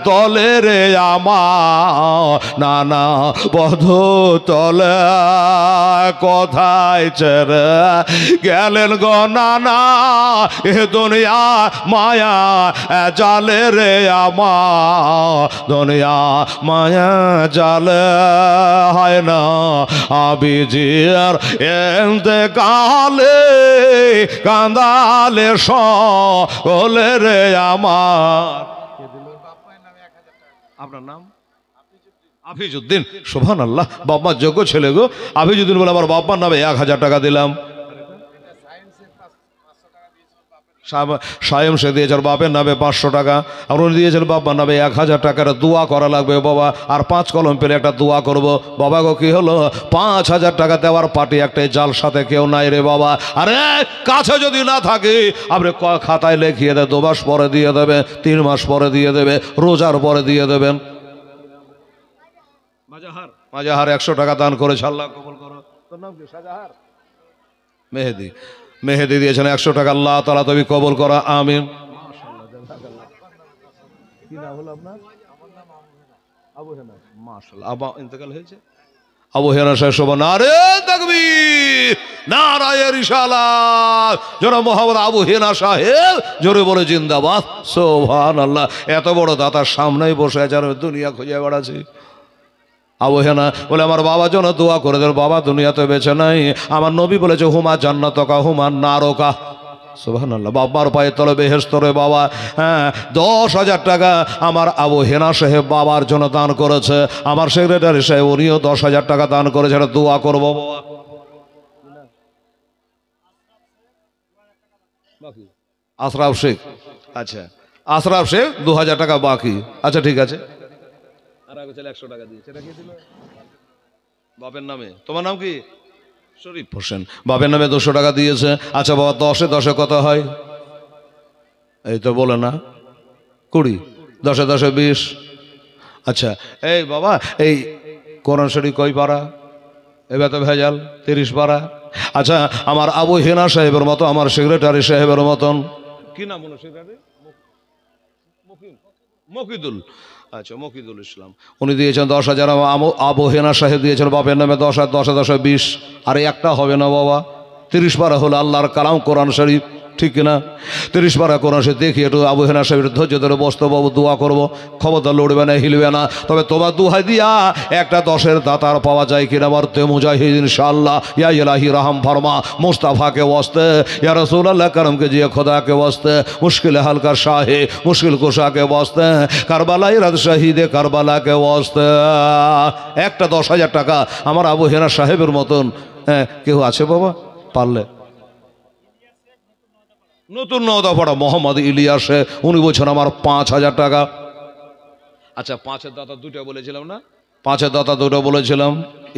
তলে রে আমার, নানা পদ তলে কথায় ছেড়ে গেলেন গো নানা, এ দুনিয়া মায়া জালে রে আমার, দুনিয়া মায়া জালে। হয় না আবিজির এন্তেকালে কান্দালে সকলে রে আমার। আপনার নাম আফিজউদ্দিন, সুবহানাল্লাহ, বাপমার যোগ্য ছেলে গো। আফিজউদ্দিন বলে আমার বাপমার নামে 1000 টাকা দিলাম। সায়েম সে দিয়েছেন বাপের নামে 500 টাকা, আর উনি দিয়েছেন বাবার নামে 1000 টাকার দোয়া করা লাগবে বাবা, আর 5 কলম পেলে একটা দোয়া করব। বাবা গো কি হলো, 5000 টাকা দেওয়ার পার্টি একটা জাল সাথে কেউ নাই রে বাবা। আরে কাছে যদি না থাকে আপনি খাতায় লিখিয়ে দেন, 2 মাস পরে দিয়ে দেবে, 3 মাস পরে দিয়ে দেবে, রোজার পরে দিয়ে দেবেন। মাজাহার 100 টাকা দান করেছে, আল্লাহ কবুল করো। তোর নাম কি? সাজাহার? মেহেদি। মেহেদি দিয়েছেন 100 টাকা, আল্লাহ তাআলা তুমি কবুল করো, আমিন। কি নাম হলো আপনার? আবু হেনা। মাশাআল্লাহ, আবা ইন্তেকাল হয়েছে। আবু হেনা সাহেব শোভা, নারে তাকবীর, নারায়ে রিসালাত, জনাব মোহাম্মদ আবু হেনা সাহেব জোরে বলে জিন্দাবাদ, সুবহানাল্লাহ। এত বড় দাতার সামনেই বসে আছে আর দুনিয়া খুঁজে বেড়াচ্ছে। আবু হেনা বলে আমার বাবার জন্য দোয়া করে দেন, বাবা দুনিয়াতে বেঁচে নাই, আমার নবী বলেছে হুমা জান্নাতকা হুমা নারকা, সুবহানাল্লাহ। বাবার পায়ে তলে বেহেশত রে বাবা। হ্যাঁ, 10,000 টাকা আমার আবু হেনা সাহেব বাবার জন্য দান করেছে। আমার সেক্রেটারি সাহেব উনিও 10,000 টাকা দান করেছে, দোয়া করবো বাবা। আশরাফ শেখ, আচ্ছা আশরাফ শেখ 2000 টাকা বাকি। আচ্ছা ঠিক আছে, আর আগে চলে 100 টাকা দিয়েছে, এটা কি দিল বাপের নামে? তোমার নাম কি? শরীফ হোসেন। বাপের নামে 200 টাকা দিয়েছে। আচ্ছা বাবা, 10 এ 10 কত হয়? এই তো বলে না, 20, 10 এ 10 20। আচ্ছা এই বাবা, এই কোরআন শরীফ কয় পারা? এবার তো ভেজাল 30 পারা। আচ্ছা আমার আবু হেনা সাহেবের মতো, আমার সেক্রেটারি সাহেবের মতন, কি নাম হলো সেক্রেটারি? মকিদুল। আচ্ছা মকিদুল ইসলাম, উনি দিয়েছেন 10,000। আবু হেনা সাহেব দিয়েছেন বাপের নামে 10 আর 10 এ 10 20। আর একটা হবে না বাবা, 30 পারা হলো আল্লাহর কালাম কোরআন শরীফ, ঠিক কিনা? 30 পারা কোরআন শরীফ দেখি একটু আবু হেনা সাহেবের ধৈর্য ধরে বসতে বাবু, দোয়া করবো, খবরদার লড়বে না, হিলবে না। তবে তোমার দুহাই দিয়া একটা 10-এর দাতার পাওয়া যায় কিনা মারতে মুজাহিদ ইনশাআল্লাহ। ইয়া ইলাহি রহম ফরমা, মুস্তাফা के वास्ते, या रसूल अल्लाह करम के जिए खुदा के वास्ते, मुश्किल हल का शाहे मुश्किल कुशा के वास्ते, কারবালাই রাত শহীদে কারবালা के वास्ते। একটা 10,000 টাকা আমার আবু হেনা সাহেবের মতন কেউ আছে বাবা পারলে? নতুন নওদাপাড়া মোহাম্মদ ইলিয়াসে, উনি বলছেন আমার 5,000 টাকা। আচ্ছা 5-এর দাতা 2টা বলেছিলাম না? 5-এর দাতা 2টা বলেছিলাম,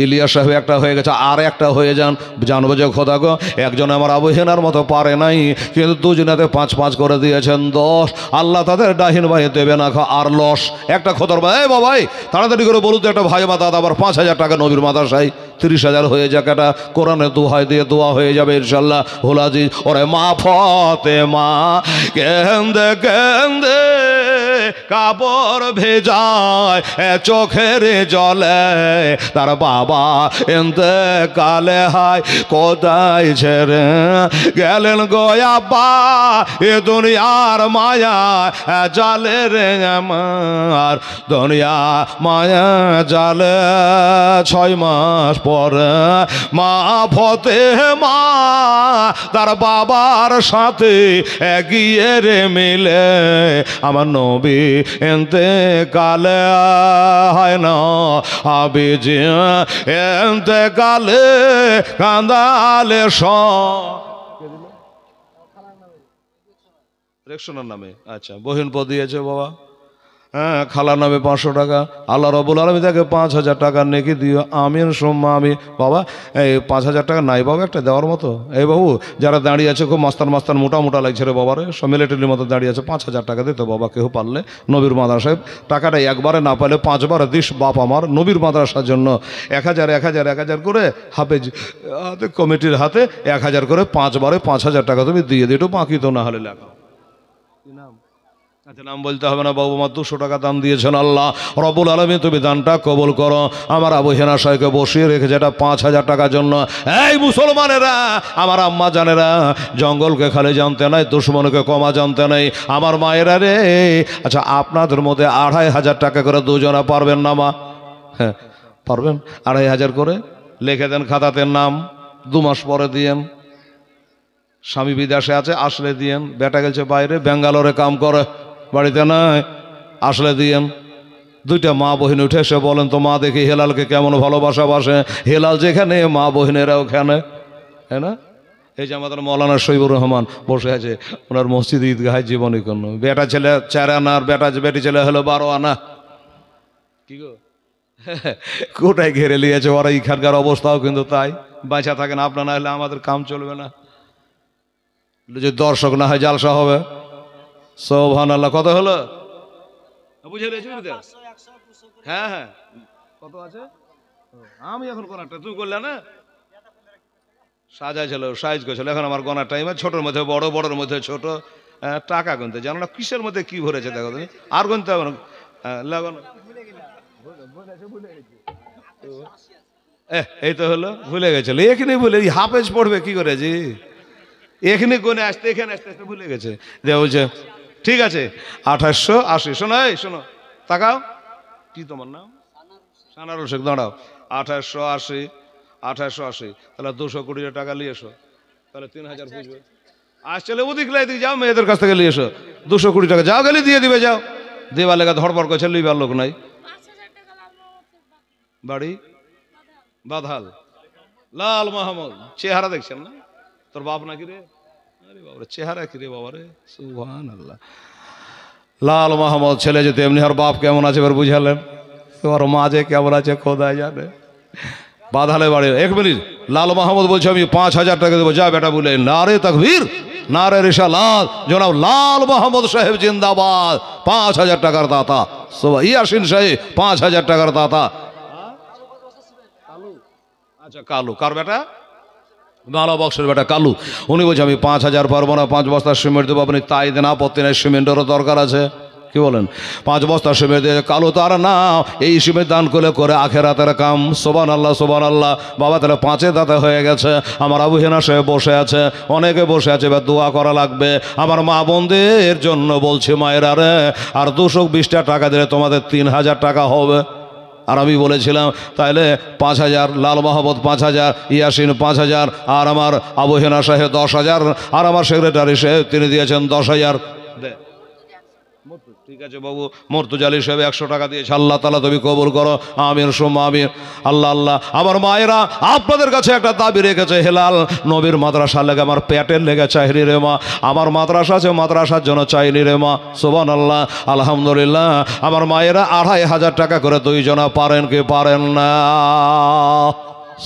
ইলিয়াস সাহেব একটা হয়ে গেছে, আর একটা হয়ে যান, জানবো যে খোদা গো একজন আমার আবু হেনার মতো পারে নাই, কিন্তু দুজনাতে 5-5 করে দিয়েছেন 10। আল্লাহ তাদের ডাহিন ভাই দেবে না আর লস। একটা খোদার ভাই, এ বাবাই তাড়াতাড়ি করে বলুন তো একটা ভাই মা দাদা, আবার 5,000 টাকা নবীর মাদ্রাসায় 30,000 হয়ে যাক, একটা কোরআনের দোহাই দিয়ে দোয়া হয়ে যাবে ইনশাল্লাহ। হোলাজি ওরে মা ফতেমা কেন্দে কেন্দে কাপড় ভেজায় চোখের জলে, তার বাবা ইন্তেকালে হায় কোথায় ছেড়ে গেলেন গো আব্বা, এ দুনিয়ার মায়া জালে রে আমার, দুনিয়া মায়া জালে। 6 মাস পরে মা ফতেমা তার বাবার সাথে গিয়ে রে মিলে, আমার নবী ইন্তেকালে হয় না হাবিজি ইন্তেকালে কান্দালে রেকশনের নামে। আচ্ছা বহিনপদ দিয়েছে বাবা, হ্যাঁ খালার নামে 500 টাকা। আল্লাহ রাব্বুল আলামিন তাকে 5,000 টাকা নেকি দিও, আমিন সুম্মা আমিন। বাবা এই 5,000 টাকা নাই বাবা একটা দেওয়ার মতো? এই বাবু যারা দাঁড়িয়ে আছে খুব মাস্তান মাস্তান মোটা মোটা লাগছে রে বাবা রে, সব মিলিটারির মতো দাঁড়িয়ে আছে, 5,000 টাকা দিতে বাবা কেউ পারলে। নবীর মাদ্রাসায় টাকাটা একবারে না পারলে 5 বার দিস বাপ আমার, নবীর মাদ্রাসার জন্য 1,000 1,000 1,000 করে হাফেজ কমিটির হাতে 1,000 করে 5 বারে 5,000 টাকা তুমি দিয়ে দিও, একটু বাকি তো না হলে লেখা। আচ্ছা নাম বলতে হবে না বাবু, আমার 200 টাকা দান দিয়েছেন। আল্লাহ রব্বুল আলামিন তুমি দানটা কবুল করো। আমার আবু হেনা সাহেবকে বসিয়ে রেখেছে এটা 5,000 টাকার জন্য। এই মুসলমানেরা, আমার আম্মা জানেরা, জঙ্গলকে খালি জানতে নাই, দুশ্মনকে কমা জানতে নাই, আমার মায়েরা রে। আচ্ছা আপনাদের মধ্যে 2,500 টাকা করে দুজনা পারবেন না মা? হ্যাঁ পারবেন, 2,500 করে লিখে দেন খাতাতে নাম, 2 মাস পরে দিয়েন। স্বামী বিদেশে আছে আসলে দিয়েন, বেটা গেছে বাইরে ব্যাঙ্গালোরে কাম করে, বাড়িতে নাই আসলে দিয়েন। দুইটা মা বহিন উঠে এসে বলেন তো মা দেখি হেলালকে কেমন ভালোবাসা বাসে। হেলাল যেখানে মা বহিনেরা ওখানে, তাই না? এই যে আমাদের মৌলানা শহীবুর রহমান বসে আছে, ওনার মসজিদ ঈদগাহে জীবনী কোনো বেটা ছেলে 4 আনা আর বেটি ছেলে হলো 12 আনা। কি গো কোটায় ঘেরে নিয়েছে ওরা। এখানকার অবস্থাও কিন্তু তাই, বাঁচা থাকেন আপনার, না হলে আমাদের কাম চলবে না। যে দর্শক না হয় জালসা হবে। সুবহানাল্লাহ। কত হলো বুঝে নিয়েছি? হ্যাঁ হ্যাঁ, কত আছে? আমি এখন কোনটা তুই করলে না সাজা ছিল, সাইজ করেছিল। এখন আমার গোনার টাইমে ছোটোর মধ্যে বড়, বড়োর মধ্যে ছোট। টাকা গুনতে জানো না কিসের মধ্যে কি ভরেছে দেখো তুমি, আর গুনতে হবে না। লাগানো এই তো হলো, ভুলে গেছিল। এখানে ভুলে হাফেজ পড়বে কি করেছি, এখানে কোনে আসতে এখানে আসতে আসতে ভুলে গেছে। যে বলছে ঠিক আছে 2880। শোনো এই শোনো, তাকাও, কি তোমার নাম? সানারুল শেখ। দাঁড়াও, 2880, তাহলে 200 কোটি টাকা নিয়ে এসো, তাহলে 3000 বুঝবে। আজ চলে ওদিক লাইদিক যাও, মেয়েদের কাছ থেকে নিয়ে এসো 200 কোটি টাকা, যাও গেলে দিয়ে দিবে, যাও। দেওয়ার লেগা ধরপড় করছে, লিবার লোক নাই। বাড়ি বাধাল, লাল মাহমুদ। চেহারা দেখছেন না? তোর বাপ নাকি রে? আরে বাবা, চেহারা কি রে বাবা রে, সুবহানাল্লাহ। লাল মাহমুদ ছেলে যেতে এমনি, আর বাপ কেমন আছে এবার বুঝালেন। তোমার মা যে কেমন আছে খোদাই জানে। বাধালে বাড়ি। 1 মিনিট, লাল মাহমুদ বলছে আমি 5000 টাকা দেবো, যা বেটা বলে। নারে তাকবীর, নারে রিসালাত, জনাব লাল মাহমুদ সাহেব জিন্দাবাদ। 5000 টাকার দাতা ইয়াসিন সাহেব, 5000 টাকার দাতা। আচ্ছা কালু, কার বেটা? মালা বক্সের বেটা কালু। উনি বলছে আমি 5000 পারবো না, 5 বস্তা সিমেন্ট দেবো। আপনি তাই দেন, আপত্তি নেই, সিমেন্টেরও দরকার আছে। কি বলেন? 5 বস্তা সিমেন্ট দিয়ে কালু তার না, এই সিমেন্ট দান করে আখেরাতের কাম। সুবহানাল্লাহ, সুবহানাল্লাহ। বাবা তাহলে 5 দাতা হয়ে গেছে। আমার আবু হেনা সাহেব বসে আছে, অনেকে বসে আছে, এবার দোয়া করা লাগবে আমার মা বোনদের জন্য। বলছি মায়েরা রে, আর 220টা টাকা দিলে তোমাদের 3000 টাকা হবে। আর আমি বলেছিলাম তাইলে 5000, লাল মাহমুদ 5000, ইয়াসিন 5000, আর আমার আবু হেনা সাহেব 10000, আর আমার সেক্রেটারি সাহেব তিনি দিয়েছেন 10000। ঠিক আছে বাবু, মর্তুজা আলী সাহেব 100 টাকা দিয়েছে। আল্লাহ তাআলা তুমি কবুল করো, আমিন সুম্মা আমিন। আল্লাহ আল্লাহ। আমার মায়েরা আপনাদের কাছে একটা দাবি রেখেছে, হেলাল নবীর মাদ্রাসা লেগে আমার পেটের লেগে চাইনি রে মা। আমার মাদ্রাসা আছে, মাদ্রাসার জন্য চাইনি রে মা। সুবহানাল্লাহ, আলহামদুলিল্লাহ। আমার মায়েরা 2500 টাকা করে 2 জনা পারেন কি পারেন না?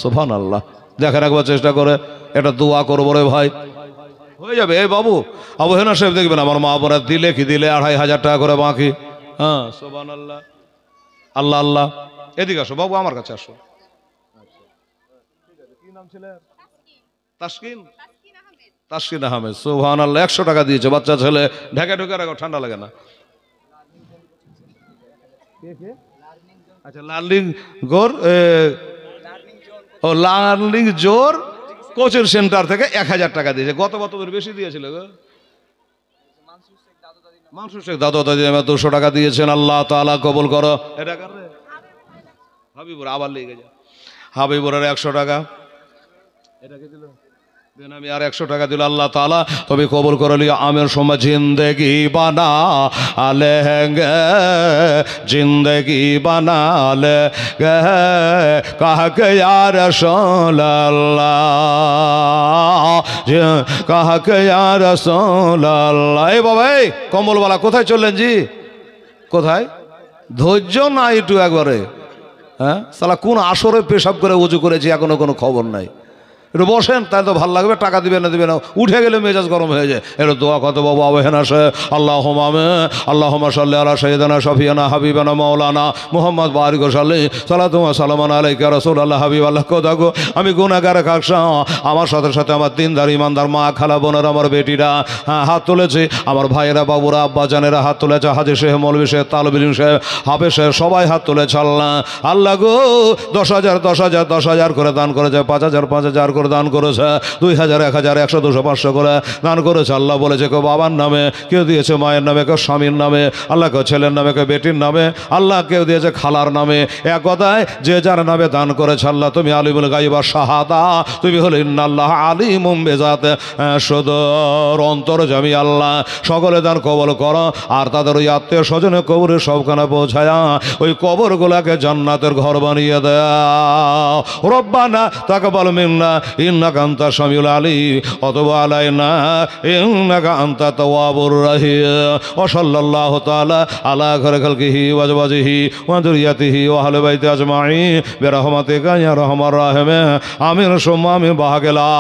সুবহানাল্লাহ। দেখেন একবার চেষ্টা করে, এটা দোয়া করবো রে ভাই, হয়ে যাবে। এই বাবু আবু হেনা সাহেব দেখবেন আমার মা বোনের দিলে কি দিলে 2500 টাকা করে বাকি। হ্যাঁ সুবহানাল্লাহ, আল্লাহ আল্লাহ। এদিকে আসো বাবু, আমার কাছে আসো। কি নাম ছিল? তাসকিন, তাসকিন আহমেদ। সুবহানাল্লাহ, 100 টাকা দিয়েছে। বাচ্চা ছেলে, ঢাকা ঢুকে রাখো, ঠান্ডা লাগে না। আচ্ছা লার্নিং গোর, ও লার্নিং জোর কোচিং সেন্টার থেকে 1000 টাকা দিয়েছে। গত বছর বেশি দিয়েছিল গো। মানসুর শেখ দাদু দাদি 200 টাকা দিয়েছেন। আল্লাহ তাআলা কবুল করো। এটা কার রে? হাবিবুর, আবার লেগে যা। হাবিবুরের 100 টাকা। এটা কে দিল? দেন আমি আর 100 টাকা দিল। আল্লাহ তাআলা তুমি কবুল করে লিও। আমের সময় জিন্দেগি বানা লেঙ্গে, জিন্দেগি বানা লেঙ্গে, কাহকে ইয়া রাসূলুল্লাহ, কাহকে ইয়া রাসূলুল্লাহ। এই বাবা, এই কম্বলওয়ালা কোথায় চললেন জি? কোথায়? ধৈর্য না একটু একবারে? হ্যাঁ সালা, কোন আসরে পেশাব করে উজু করেছি এখনো কোনো খবর নাই। একটু বসেন, তাহলে তো ভালো লাগবে। টাকা দিবে না দিবে না, উঠে গেলে মেজাজ গরম হয়ে যায়। একটু দোয়া কত বাবু আবু হেনা সাহেব। আল্লাহুম্মা আমিন, আল্লাহুম্মা সাল্লি আলা সাইয়্যিদিনা শাফিয়ানা হাবিবানা মাওলানা মুহাম্মদ বারিক ওয়া সাল্লি সালাতু ওয়া সালামান আলাইকা রাসূলুল্লাহ হাবিবাল্লাহ। কোদাগো আমি গুনাহগার কাকসা, আমার সাথে সাথে আমার দিনদার ইমানদার মা খালা বোনের আমার বেটিরা হাত তুলেছে, আমার ভাইয়েরা বাবুরা আব্বা জানেরা হাত তুলেছে, হাজী সাহেব মৌলভী সাহেব তালবুল ইলম সাহেব হাফেজ সাহেব সবাই হাত তুলেছে। আল্লাহ আল্লাহ গো 10,000 10,000 10,000 করে দান করেছে, 5,000 5,000 করে দান করেছে, 2000, 1000, 100, 200, 500 করে দান করেছে। আল্লাহ বলেছে কেউ বাবার নামে, কেউ দিয়েছে মায়ের নামে, কেউ স্বামীর নামে, আল্লাহ কেউ ছেলের নামে, কেউ বেটির নামে, আল্লাহ কেউ দিয়েছে খালার নামে। এক কথায় যে যার নামে দান করেছে আল্লাহ তুমি আলিমুল গায়ব ওয়াশ শাহাদা, তুমি হলো ইন্নাল্লাহ আলিমুম বিযাতি সুদূর, অন্তর্যামী আল্লাহ। সকলে দান কবুল করো আর তাদের ওই আত্মীয় স্বজনের কবরে সবখানে পৌঁছায়া ওই কবরগুলাকে জান্নাতের ঘর বানিয়ে দাও। রব্বানা তাকাব্বাল মিন্না ইন্নাকা আনতাস সামিউল আলিম ওয়া তুব আলাইনা ইন্নাকা আনতাত তাওয়াবুর রাহিম। ওয়া সাল্লাল্লাহু তাআলা আলা খায়রি খালকিহি ওয়া আজওয়াজিহি ওয়া যুররিয়াতিহি ওয়া আহলি বাইতি আজমাইন বিরহমাতিকা ইয়া আরহামার রাহিমিন। আমিন সুম্মা আমিন। বাহাকে লা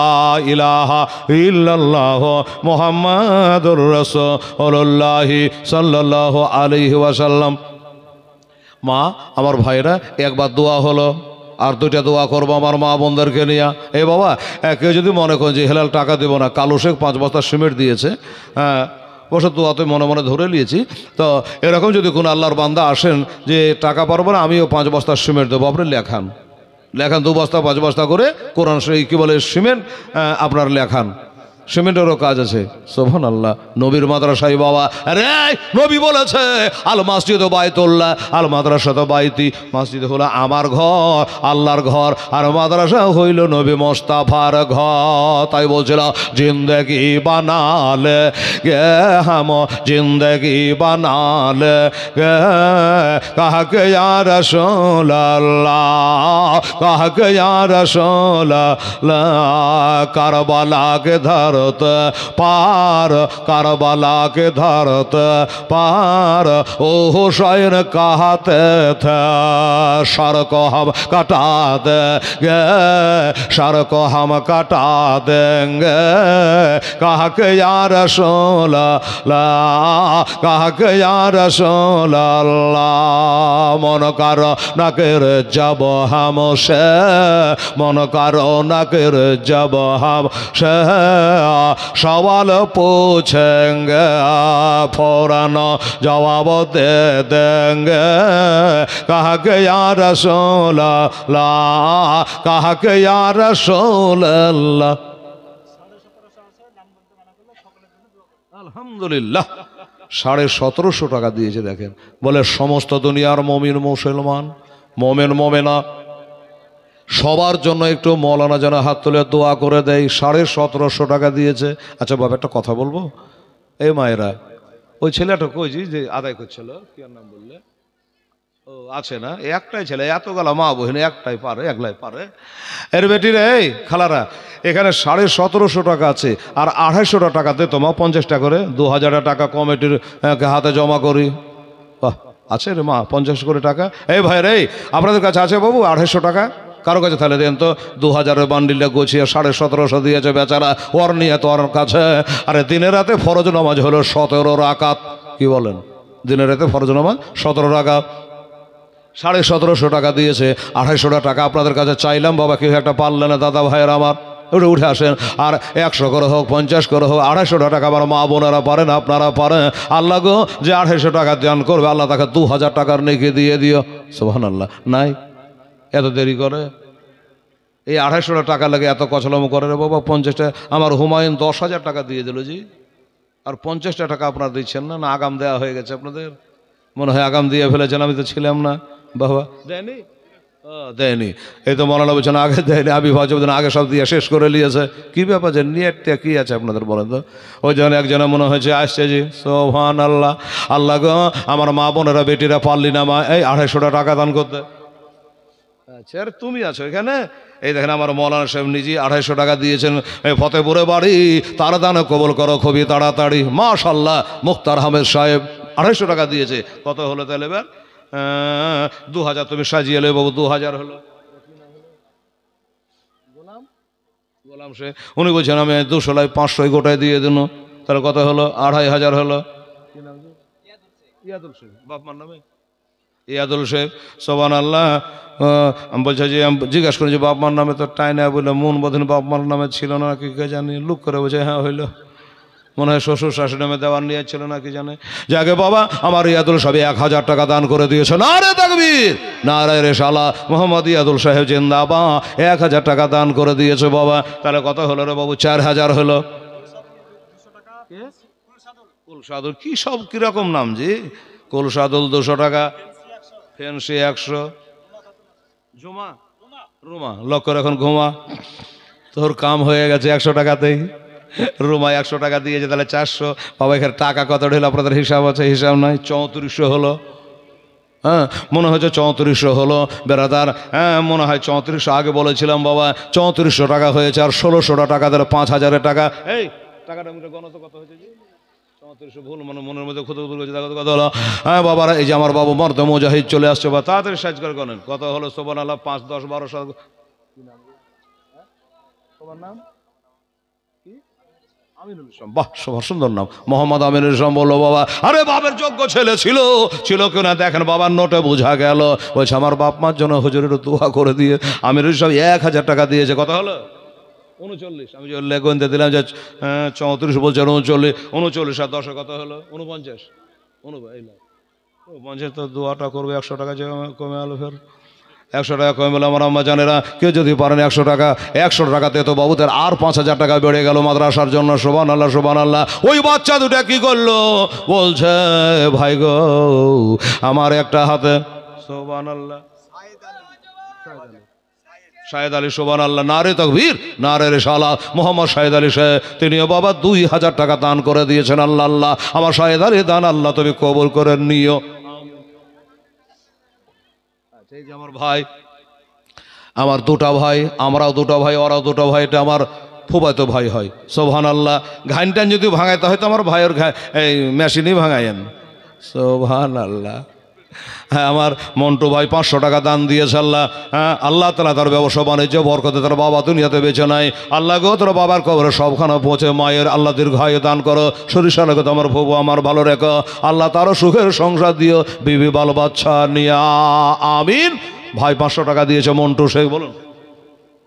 ইলাহা ইল্লাল্লাহ মুহাম্মাদুর রাসূলুল্লাহ সাল্লাল্লাহু আলাইহি ওয়াসাল্লাম। মা আমার ভাইরা একবার দোয়া হলো, আর 2টা দোয়া করবো আমার মা বোনদেরকে নিয়ে। এই বাবা কেউ যদি মনে করেন যে হেলাল টাকা দেবো না, কালু শেখ 5 বস্তা সিমেন্ট দিয়েছে, হ্যাঁ বসে দোয়াতে মনে মনে ধরে নিয়েছি, তো এরকম যদি কোনো আল্লাহর বান্দা আসেন যে টাকা পারবো না আমিও 5 বস্তা সিমেন্ট দেবো, আপনি লেখান 2 বস্তা 5 বস্তা করে কোরআন শরীফ কি বলে সিমেন্ট আপনার লেখান, সিমেন্টেরও কাজ আছে। সুবহানাল্লাহ। নবীর মাদ্রাসায় বাবা, আরে নবী বলেছে আল মসজিদ বাইতুল্লাহ আল মাদ্রাসা তো বাইতি, মসজিদ হলো আমার ঘর, আল্লাহর ঘর, আর মাদ্রাসা হইল নবী মোস্তাফার ঘর। তাই বলছিলাম জিন্দেগি বানালে গে হাম, জিন্দেগি বানালে গে কাহকে ইয়া রাসূলুল্লাহ, কাহকে ইয়া রাসূলুল্লাহ, কারবালা के धरत पार, करबला के धरत पार, ओ हुसैन कहते थे सर को हम कटा देंगे, सर को हम कटा देंगे, कहा के या रसूल अल्लाह, कहा के या रसूल अल्लाह। मन करो न कर जब हमसे, मन करो न कर जब हमसे सवाल पूछेंगे फौरन जवाब दे देंगे, कहा के या रसूल अल्लाह, कहा के या रसूल अल्लाह। আলহামদুলিল্লাহ 1750 টাকা দিয়েছে। দেখেন বলে সমস্ত দুনিয়ার মুমিন মুসলমান মোমেন মোমেনা সবার জন্য একটু মৌলানা যেন হাত তুলে দোয়া করে দেয়। 1750 টাকা দিয়েছে। আচ্ছা বাবা একটা কথা বলবো, এই মায়েরা ওই ছেলেটা কইছি যে আদায় করছিল, কি নাম বললে, ও আছে না, একটাই ছেলে, এতগুলা মা বহিন একটাই পারে, একলাই পারে। এর বেটি রে খালারা এখানে 1750 টাকা আছে, আর 250 টাকা দে তোমার 50 টাকা করে 2000 টাকা কমিটির হাতে জমা করি। বাহ আছে রে মা 50 করে টাকা। এই ভাই রে আপনাদের কাছে আছে বাবু 250 টাকা? কারো কাছে তাহলে দেন তো। 2000-এর বান্ডিলটা গুছিয়ে 1750 দিয়েছে বেচারা, ওর নিয়ে তো ওর কাছে। আরে দিনের রাতে ফরজ নামাজ হলো 17 রাকাত। কি বলেন? দিনের রাতে ফরজ নামাজ 17 রাকাত। 1750 টাকা দিয়েছে। 250 টাকা আপনাদের কাছে চাইলাম বাবা, কেউ একটা পারলে না দাদা ভাইয়ের আমার, ওটা উঠে আসেন। আর 100 করে হোক 50 করে হোক 250 টাকা আমার মা বোনেরা পারেন, আপনারা পারেন। আল্লাহ গো যে 250 টাকা দান করবে আল্লাহ তাকে 2000 টাকার নেকি দিয়ে দিও। সুবহানাল্লাহ। নাই এত দেরি করে, এই 250 টাকা লাগে এত কচলম করে রে বাবা। 50টা আমার হুমায়ুন 10,000 টাকা দিয়ে দিল জি, আর 50টা টাকা আপনারা দিচ্ছেন না? না আগাম দেওয়া হয়ে গেছে আপনাদের? মনে হয় আগাম দিয়ে ফেলেছেন, আমি তো ছিলাম না বাবা। দেয়নি? দেয়নি। এই তো মৌলানা বলছেন আগে দেয়নি, আমি ভাবছি আগে সব দিয়ে শেষ করে নিয়েছে। কি ব্যাপার যে নিয়তটা কি আছে আপনাদের বলেন তো? ওই জন্য একজনে মনে হয়েছে আসছে জি। সুবহানাল্লাহ। আল্লাহ গো আমার মা বোনেরা বেটিরা পারলি না মা এই 250 টাকা দান করতে। আচ্ছা আর তুমি আছো এখানে? এই দেখেন আমার মৌলানা সাহেব নিজে 250 টাকা দিয়েছেন, ফতেপুরে বাড়ি, তার দানে কবুল করো খুবই তাড়াতাড়ি। মাশাআল্লাহ। মুখতার আহমেদ সাহেব 250 টাকা দিয়েছে। কত হলো তাহলে এবার? 2000 তুমি সাজিয়ে লে বাবু, 2000 হলো। গোলাম সে উনি বলছেন আমি 200 লাই 500 গোটায় দিয়ে দিন, তাহলে কত হলো? 2500 হলো। কি নাম? ইয়াদুল শেখ। বাপমার নামে ইয়াদুল শেখ। সুবহানাল্লাহ। আমি বলছি যে আমি জিজ্ঞাসা করি যে বাপমার নামে তো টাইনা বলে মন বোধন বাপমার নামে ছিল না কি জানি, লুক করে বলছে হ্যাঁ হইলো। মনে হয় শ্বশুর শাশুড়ি নামে দেওয়ার নিয়ে ছিল না কি জানে। যাকে বাবা আমার ইয়াদুল সাহেব 1000 টাকা দান করে দিয়েছে। নারে তাকবীর, নারে রিসালাত, মোহাম্মদ ইয়াদুল সাহেব জিন্দাবাদ, 1000 টাকা দান করে দিয়েছে বাবা। তাহলে কত হলো রে বাবু? 4000 হলো। কুলসাদুল কি সব কিরকম নাম জি? কুলসাদুল 200 টাকা, ফেন্সি 100, জুমা রুমা লক্ষ্য এখন ঘুমা, তোর কাম হয়ে গেছে 100 টাকাতেই। রুমা 100 টাকা দিয়েছে, তাহলে 400। বাবা এখানে টাকা কত হলো আপনাদের হিসাব আছে? হিসাব নাই। 3400 হলো। হ্যাঁ মনে হচ্ছে 3400 হলো বেরাদার। হ্যাঁ মনে হয় 3400 আগে বলেছিলাম বাবা। 3400 টাকা হয়েছে, আর 1600 টাকা দিলে 5000 টাকা। এই টাকাটা গণত কত হয়েছে? 3400 ভুল মানে মনের মধ্যে খুদ কত হলো? হ্যাঁ বাবারা, এই যে আমার বাবু মর্দ মুজাহিদ চলে আসছে, বা তাড়াতাড়ি সাইজ করে গণেন কত হলো। সুবহানাল্লাহ, 5 10 12 তোমার নাম কি? আমিনুল ইসলাম। বাহ, সবার সুন্দর নাম, মোহাম্মদ আমিনুল ইসলাম। বললো বাবা, আরে বাবার যোগ্য ছেলে ছিল, ছিল কিনা দেখেন বাবার নোটে বোঝা গেল। বলছে আমার বাপ মার জন্য হুজুরের দোয়া করে দিয়ে আমিনুল ইসলাম 1000 টাকা দিয়েছে। কত হলো? 39। আমি যে লেগুনতে দিলাম যে 34 বলছে 39, 39 আর 10 কত হলো? 49। 49 তো দোয়াটা করবে 100 টাকা যে কমে আলো, ফের 100 টাকা কমে গেল। আমার আম্মা জানেরা, কেউ যদি পারেন 100 টাকা, 100 টাকাতে তো বাবুদের আর 5000 টাকা বেড়ে গেল মাদ্রাসার জন্য। সুবহানাল্লাহ সুবহানাল্লাহ। ওই বাচ্চা দুটা কি করলো? বলছে ভাই গো আমার একটা হাতে, সুবহানাল্লাহ, শাহেদ আলী, সুবহানাল্লাহ, নারে তাকবীর, নারে রিসালাত, মোহাম্মদ শাহেদ আলী সাহেব, তিনিও বাবা 2000 টাকা দান করে দিয়েছেন। আল্লাহ আল্লাহ, আমার শাহেদ আলী দান আল্লাহ তুমি কবুল করে নিও। এই যে আমার ভাই, আমার দুটা ভাই, আমরাও দুটো ভাই, ওরাও দুটো ভাই, এটা আমার ফুফাতো ভাই হয়। সুবহানাল্লাহ। ঘাইন টাইন যদি ভাঙাইতে হয় তো আমার ভাইয়ের এই মেশিনই ভাঙাইয়েন। সুবহানাল্লাহ। হ্যাঁ আমার মন্টু ভাই 500 টাকা দান দিয়েছে। আল্লাহ, হ্যাঁ আল্লাহ তাআলা তার ব্যবসা বাণিজ্য বরকতে তার বাবা দুনিয়াতে বেঁচে নাই। আল্লাহ গো তোর বাবার কবরে সবখানে পৌঁছে মায়ের আল্লাহ দীর্ঘায়ু দান করো। সরিষা লেগে তো আমার ফুফু আমার ভালো রেখো। আল্লাহ তারও সুখের সংসার দিও, বিবি বাল বাচ্চা নিয়া, আমিন। ভাই 500 টাকা দিয়েছে মন্টু শেখ, বলুন।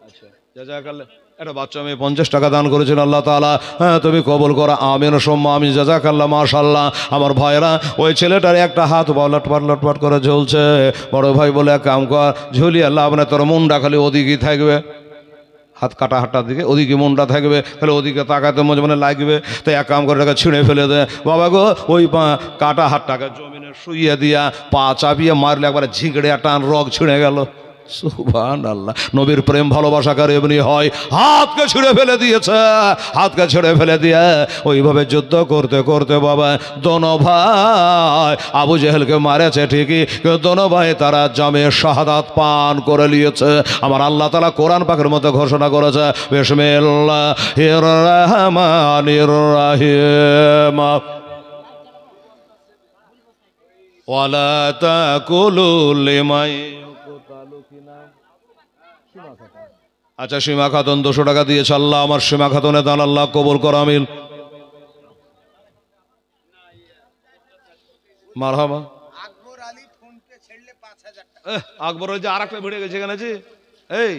আচ্ছা জাযাকাল্লাহ। একটা বাচ্চা মেয়ে 50 টাকা দান করেছেন। আল্লাহ তাআলা হ্যাঁ তুমি কবুল করো, আমিন সুম্মা আমিন। জাযাকাল্লাহ, মাশাআল্লাহ। আমার ভাইরা, ওই ছেলেটার একটা হাত লটপাট করে ঝুলছে। বড় ভাই বলে এক কাম কর, ঝুলি আল্লাহ আপনার তোর মুন্ডা খালি ওদিকেই থাকবে, হাত কাটা হাতটার দিকে ওদিকে মুন্ডা থাকবে, তাহলে ওদিকে তাকাতে মনে লাগবে। তো এক কাম করে টাকা ছিঁড়ে ফেলে দেয় বাবা গো। ওই কাটা হাতটাকে জমিনে শুইয়ে দিয়া পা চাপিয়ে মারলে একবারে ঝিঁকড়ে টান রগ ছিঁড়ে গেল। সুবহানাল্লাহ। নবীর প্রেম ভালোবাসাকার এমনি হয়। হাতকে ছিঁড়ে ফেলে দিয়েছে, হাতকে ছিঁড়ে ফেলে দিয়ে ওইভাবে যুদ্ধ করতে করতে বাবা দোনো ভাই আবু জেহেলকে মারেছে ঠিকই, কিন্তু দোনো ভাই তারা জামে শাহাদাত পান করে নিয়েছে। আমার আল্লাহ তাআলা কোরআন পাকের মধ্যে ঘোষণা করেছে, বিসমিল্লাহির রহমানির রহিম, ওয়ালা তাকুলু লিমাই। আচ্ছা সীমা খাতুন 200 টাকা দিয়েছে। আল্লাহ আমার সীমা খাতুনের দান আল্লাহ কবুল কর, আমিন। মারহাবা। আকবর ওই যে আর একটা ভিড়ে গেছে এখানে, এই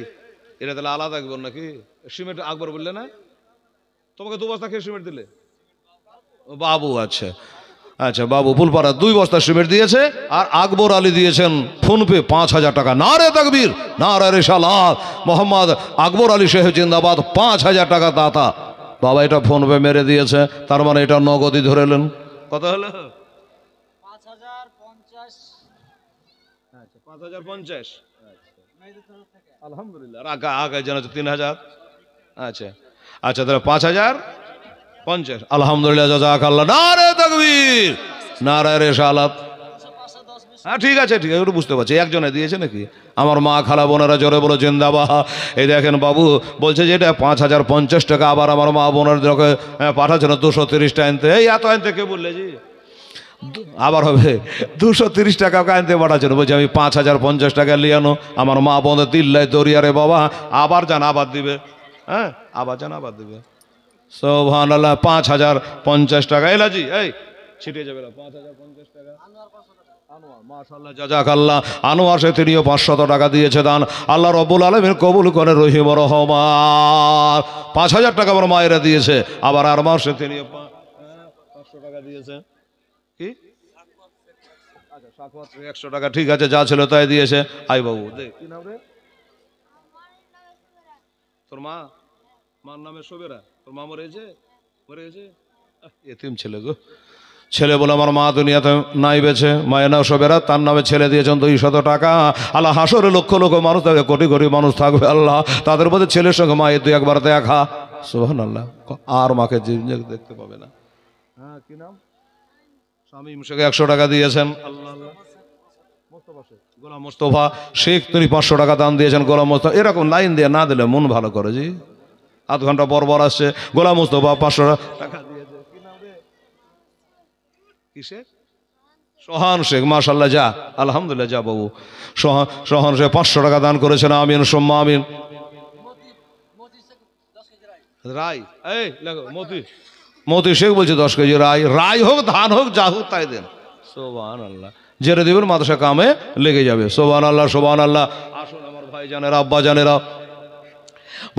এটা তাহলে আলাদা আকবর নাকি? সিমেন্ট আকবর বললে না? তোমাকে 2 বস্তা খেয়ে সিমেন্ট দিলে বাবু? আচ্ছা আচ্ছা বাবু ফুলপাড়া 2 বস্তা সিমেন্ট দিয়েছে, আর আকবর আলী দিয়েছেন ফোনপে 5000 টাকা। নারে তাকবীর, নারে রিসালাত, মোহাম্মদ আকবর আলী সাহেব জিন্দাবাদ। 5000 টাকা দাতা বাবা, এটা ফোনপে মেরে দিয়েছে, তার মানে এটা নগদই ধরেলেন। কত হলো? 5050। আচ্ছা 5050। আলহামদুলিল্লাহ। আগে যেন 3000। আচ্ছা আচ্ছা তাহলে 5050। আলহামদুলিল্লাহ, জাযাকাল্লাহ। নারে তাকবীর, নারে রিসালাত। হ্যাঁ ঠিক আছে ঠিক আছে, একটু বুঝতে পারছি। একজনে দিয়েছে নাকি? আমার মা খালা বোনেরা জোরে বলো জিন্দাবাদ। এই দেখেন বাবু বলছে যে এটা 5050 টাকা। আবার আমার মা বোনের পাঠাচ্ছেন 230 টা আনতে। এই এত আনতে কে বললে জি? আবার হবে 230 টাকা আনতে পাঠাচ্ছেন। বলছে আমি 5050 টাকা লিয়ে আনো। আমার মা বোনের দিল্লাই দরিয়ারে বাবা, আবার জান আবার দিবে। হ্যাঁ আবার জান আবার দিবে। সুবহানাল্লাহ। 5050 টাকা। এলাজি এই ছিটিয়ে যাবে না 5050 টাকা। আনোয়ার মাশাআল্লাহ, জাযাকাল্লাহ। আনোয়ার সে তিনিও 500 টাকা দিয়েছে দান। আল্লাহ রাব্বুল আলামিন কবুল করে রহিম রহমান। 5000 টাকা আমার মায়েরা দিয়েছে। আবার আর মাসে তিনিও দিয়েছে কি? আচ্ছা 100 টাকা, ঠিক আছে, যা ছিল তাই দিয়েছে। আই বাবু দে, কি নাম রে তোর? মার নামে সবেরা। তোর মা মরে গেছে? এতিম ছেলে গো। ছেলে বলে আমার মা দুনিয়াতে নাই বেছে, মায়ের নাম সবেরা, তার নামে ছেলে দিয়েছেন 200 টাকা। আল্লাহ হাসরে লক্ষ লক্ষ মানুষ থাকবে, কোটি কোটি মানুষ থাকবে, আল্লাহ তাদের মধ্যে ছেলের সঙ্গে মায়ের 2-1 বার দেখা। সুবহানাল্লাহ। আর মাকে দেখতে পাবে না। হ্যাঁ, কি নাম? স্বামী মুশাকে 100 টাকা দিয়েছেন। আল্লাহ গোলাম মোস্তফা শেখ, তিনি 500 টাকা দান দিয়েছেন। গোলাম মোস্তফা এরকম লাইন দিয়ে না দিলে মন ভালো করে, জি আধ ঘন্টা পর আসছে। গোলাম মোস্তফা 500 টাকা দিয়েছে। কি নাম রে? কিসের? সোহান শেখ, মাশাআল্লাহ, যা আলহামদুলিল্লাহ, যা বাবু। সোহান শেখ 500 টাকা দান করেছেন। আমিন সুম্মা আমিন। রাই, এই লাগো মতি শেখ বলছে 10 কেজি রাই হোক, ধান হোক, যা হোক তাই দেন। সুবহানাল্লাহ। জেরে দিবেন, মাদ্রাসা কামে লেগে যাবে। সুবহানাল্লাহ, সুবহানাল্লাহ। আসুন আমার ভাই জানেরা, আব্বা জানেরা,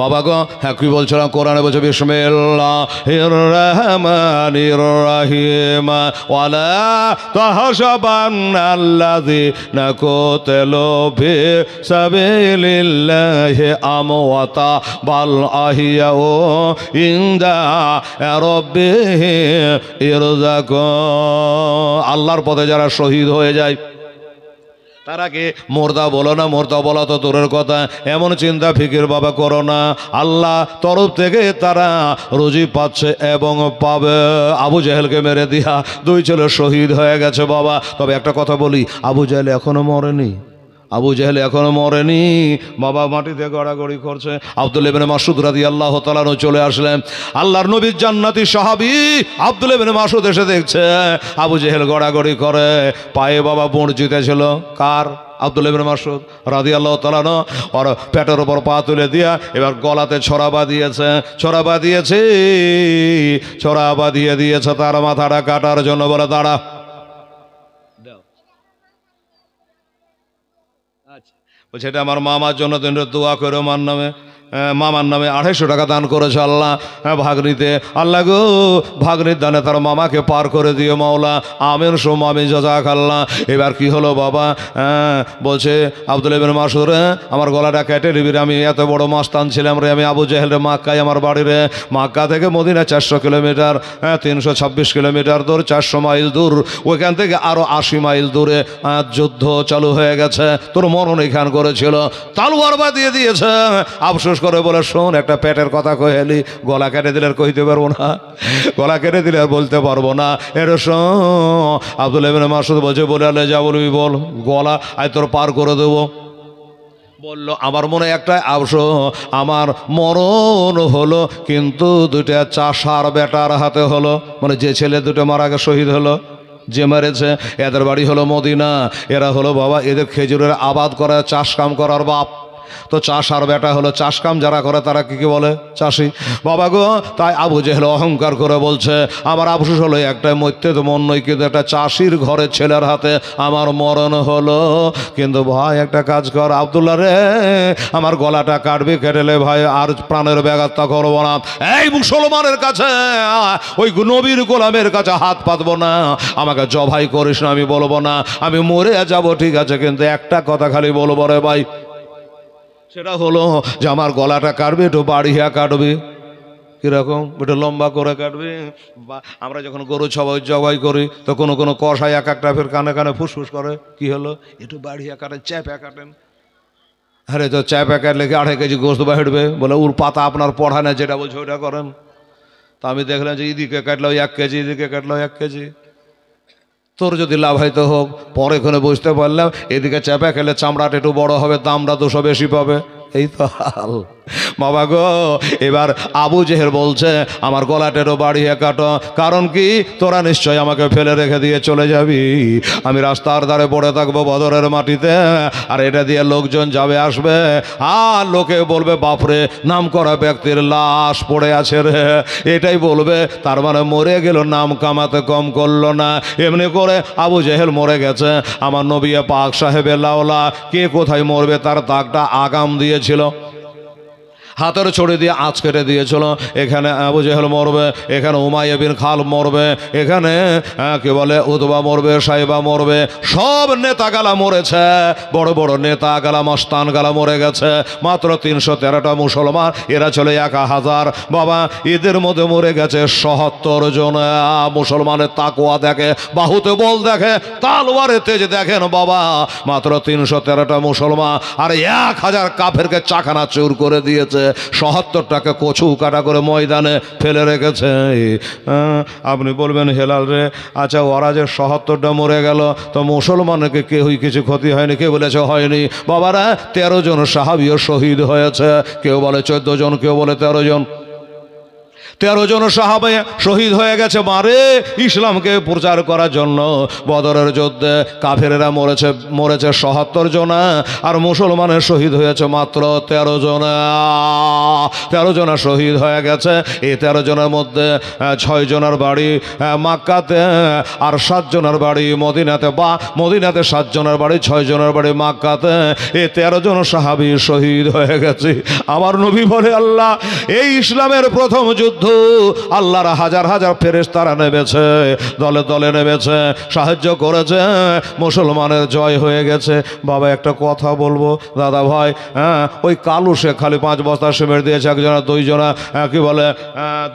বাবা গো, হ্যাঁ কি বলছিলাম? কোরআনে বলছে বিসমিল্লাহির রহমানির রহিম ওয়ালা তাহসাবান্নাল্লাযীনা কুতিলু ফি সাবিলিল্লাহি আমওয়াতা বাল আহইয়াউ ইনদা রাব্বিহিম ইরযাকুন। আল্লাহর পথে যারা শহীদ হয়ে যায় তারাকে মোর্দা বলো না, মোর্দা বলা তো দূরের কথা, এমন চিন্তা ফিকির বাবা করো না। আল্লাহ তরফ থেকে তারা রুজি পাচ্ছে এবং পাবে। আবু জেহেলকে মেরে দিয়া 2 ছেলে শহীদ হয়ে গেছে বাবা। তবে একটা কথা বলি, আবু জেহেল এখনো মরেনি। আবু জেহেল এখনো মরেনি বাবা, মাটিতে গড়াগড়ি করছে। আব্দুল্লাহ ইবনে মাসউদ রাদিয়াল্লাহু তাআলা চলে আসলেন। আল্লাহর নবীর জান্নাতি সাহাবী আব্দুল্লাহ ইবনে মাসউদ এসে দেখছে আবু জেহেল গড়াগড়ি করে, পায়ে বাবা বুড় জিতেছিল। কার? আব্দুল্লাহ ইবনে মাসউদ রাদিয়াল্লাহু তাআলা। আর পেটের উপর পা তুলে দিয়া এবার গলাতে ছড়া বাঁধিয়ে দিয়েছে তার মাথাটা কাটার জন্য। বলে দাঁড়া। বলছে এটা আমার মামার জন্য দোয়া করে, মামার নামে 250 টাকা দান করেছে আল্লাহ ভাগ্নিতে। আল্লাহ গো, ভাগ্নির দানে তার মামাকে পার করে দিও মাওলা। আমিন সুম্মা আমিন, জাযাকাল্লাহ। এবার কি হলো বাবা? বলছে আব্দুল্লাহ ইবনে মাসউদ, আমার গলাটা কেটে দিবি রে, আমি এত বড় মাস্তান ছিলাম রে। আমি আবু জেহেল রে, মক্কায় আমার বাড়ি রে। মক্কা থেকে মদিনা 400 কিলোমিটার, 326 কিলোমিটার দূর, 400 মাইল দূর। ওইখান থেকে আরো 80 মাইল দূরে যুদ্ধ চালু হয়ে গেছে। তোর মরণ এখান করেছিল, তালওয়ার বাঁধিয়ে দিয়েছে। আফসোস করে বলে, শোন, একটা পেটের কথা কহেলি, গলা কেটে দিলে আর কইতে পারবো না, গলা কেটে দিলে আর বলতে পারবো না। এর শোন, আব্দুল্লাহ ইবনে মাসউদ বলছে, বলে আলে যা বলবি বল, গলা আজ তোর পার করে দেবো। বলল, আমার মনে একটা আফসোস, আমার মরণ হলো কিন্তু 2টা চাষার বেটার হাতে হলো। মানে যে ছেলে 2টা মারা গে শহীদ হলো, যে মেরেছে, এদের বাড়ি হলো মদিনা। এরা হলো বাবা, এদের খেজুরের আবাদ করে, চাষ কাম করার বাপ। তো চাষ আর বেটা হলো, চাষ কাম যারা করে তারা কি বলে? চাষি। বাবা গো, তাই আবু জেহেল অহংকার করে বলছে, আমার আফসোস হলো একটা মরতে তো মন নয়, কিন্তু একটা চাষির ঘরের ছেলের হাতে আমার মরণ হলো। কিন্তু ভাই একটা কাজ কর আব্দুল্লাহ রে, আমার গলাটা কাটবি, কেটেলে ভাই আর প্রাণের ব্যাঘাতটা করবো না। এই মুসলমানের কাছে, ওই নবীর গোলামের কাছে হাত পাতবো না, আমাকে জবাই করিস না, আমি বলবো না, আমি মরে যাব ঠিক আছে, কিন্তু একটা কথা খালি বলবো রে ভাই, সেটা হলো যে আমার গলাটা কাটবে, একটু বাড়িয়া কাটবে। কিরকম? একটু লম্বা করে কাটবে। বা আমরা যখন গরু জবাই করি তো কোনো কোনো কষাই এক একটা ফের কানে কানে ফুসফুস করে, কি হলো, একটু বাড়িয়া কাটেন, চ্যাপা কাটেন। আরে তো চ্যাপা কাটলে কি 2.5 কেজি গোস্ত বাড়বে? বলে ওর পাতা আপনার পড়া না, যেটা বলছে ওইটা করেন। তা আমি দেখলাম যে এদিকে কাটলো 1 কেজি, এদিকে কাটলো 1 কেজি। তোর যদি লাভ হয়তো হোক। পরে এখানে বুঝতে পারলাম এদিকে চাপা খেলে চামড়াটা একটু বড় হবে, দামটা 200 বেশি পাবে। এই তো হাল বাবা গো। এবার আবু জেহেল বলছে, আমার গলাটারও বাড়িয়ে কাটো, কারণ কি, তোরা নিশ্চয় আমাকে ফেলে রেখে দিয়ে চলে যাবি, আমি রাস্তার ধারে পড়ে থাকবো বদরের মাটিতে, আর এটা দিয়ে লোকজন যাবে আসবে, আর লোকে বলবে বাপরে, নাম করা ব্যক্তির লাশ পড়ে আছে রে, এটাই বলবে। তার মানে মরে গেল, নাম কামাতে কম করলো না। এমনি করে আবু জেহেল মরে গেছে। আমার নবী পাক সাহেবের লাওলা কে কোথায় মরবে তার দাগটা আগাম দিয়েছিল। হাতের ছড়ি দিয়ে আঁচ কেটে দিয়েছিল। এখানে আবু জেহেল মরবে, এখানে উমাইয়া বিন খালব মরবে, এখানে কি বলে উতবা মরবে, সাইবা মরবে, সব নেতা গালা মরেছে, বড় বড় নেতা গালা মস্তান গালা মরে গেছে। মাত্র 313টা মুসলমান, এরা চলে 1000। বাবা এদের মধ্যে মরে গেছে 77 জন। মুসলমানের তাকওয়া দেখে, বাহুতে বল দেখে, তালওয়ারে তেজ দেখেন বাবা। মাত্র 313টা মুসলমান আর 1000 কাফেরকে চাখানা চুর করে দিয়েছে। 77টাকে কচু কাটা করে ময়দানে ফেলে রেখেছে। আপনি বলবেন হেলাল রে, আচ্ছা ওরা যে 77টা মরে গেল, তো মুসলমানকে কেউই কিছু ক্ষতি হয়নি? কে বলেছে হয়নি? বাবারা 13 জন সাহাবীও শহীদ হয়েছে। কেউ বলে 14 জন, কেউ বলে 13 জন। 13 জন সাহাবা শহীদ হয়ে গেছে মারে ইসলামকে প্রচার করার জন্য। বদরের যুদ্ধে কাফেরেরা মরেছে 77 জন, আর মুসলমানের শহীদ হয়েছে মাত্র 13 জন। 13 জন শহীদ হয়ে গেছে। এই 13 জনের মধ্যে 6 জনের বাড়ি মাক্কাতে, আর 7 জনের বাড়ি মদিনাতে। বা মদিনাতে 7 জনের বাড়ি, 6 জনের বাড়ি মাক্কাতে। এই 13 জন সাহাবী শহীদ হয়ে গেছে। আমার নবী বলে, আল্লাহ এই ইসলামের প্রথম যুদ্ধ আল্লাহর হাজার হাজার ফেরেশতারা নেমেছে, দলে দলে নেমেছে, সাহায্য করেছে, মুসলমানের জয় হয়ে গেছে। বাবা একটা কথা বলবো দাদা ভাই, ওই কালু শেখ খালি 5 বস্তা সিমেন্ট দিয়েছে, একজনা 2 জনা কি বলে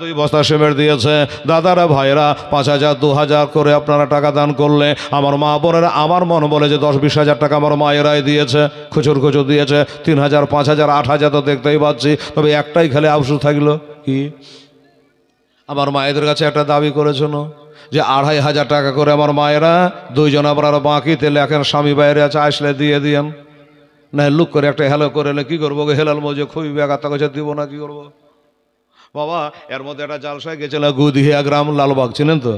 2 বস্তা সিমেন্ট দিয়েছে। দাদারা ভাইরা 5000 2000 করে আপনারা টাকা দান করলে, আমার মা বোনেরা, আমার মন বলে যে 10-20 হাজার টাকা আমার মায়েরাই দিয়েছে, খুচুর খুচুর দিয়েছে। 3000 5000 8000 তো দেখতেই পাচ্ছি। তবে একটাই খালি আফসোস থাকলো কি, আমার মায়েদের কাছে একটা দাবি করেছিল যে 2500 টাকা করে আমার মায়েরা 2 জন আবার আরো বাকি তেলে এখন স্বামী বাইরে আছে, আসলে দিয়ে দিয়েন না। লুক করে একটা হেলো করে কি করবো? হেলাল মজে খুবই ব্যাঘাত কাছে দিব না, কি করবো বাবা? এর মধ্যে একটা জালসায় গেছিল গুদিয়া গ্রাম, লালবাগ চিনেন তো,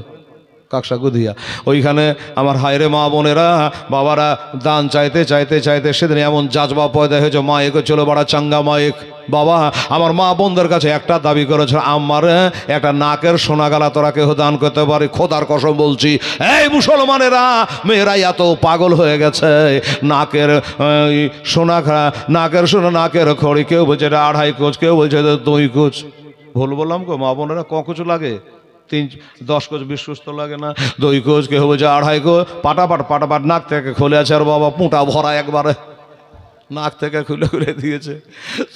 কাকসা গুদিয়া। ওইখানে আমার হায়রে মা বোনেরা বাবারা দান চাইতে চাইতে চাইতে সেদিন এমন জাজবা পয়দা হয়েছে, মায়েক চলো বড়া চাঙ্গা মায়েক। বাবা আমার মা বোনদের কাছে একটা দাবি করেছে, আমার একটা নাকের সোনা গালা তোরা কেউ দান করতে পারে? খোদার কসম বলছি, এই মুসলমানেরা মেয়েরা এত পাগল হয়ে গেছে, নাকের সোনা নাকের সোনা নাকের খড়ি, কেউ বলছে এটা 2.5 কোচ, কেউ বলছে 2 কোচ। ভুল বললাম গো মা বোনেরা? ক কোচ লাগে? 10 কোচ 20 কোচ তো লাগে না। 2 কোচ, কেউ বলছে 2.5 কোচ। পাটাপাট নাক থেকে খুলে আছে, আর বাবা পুঁটা ভরা একবারে নাক থেকে খুলে খুলে দিয়েছে।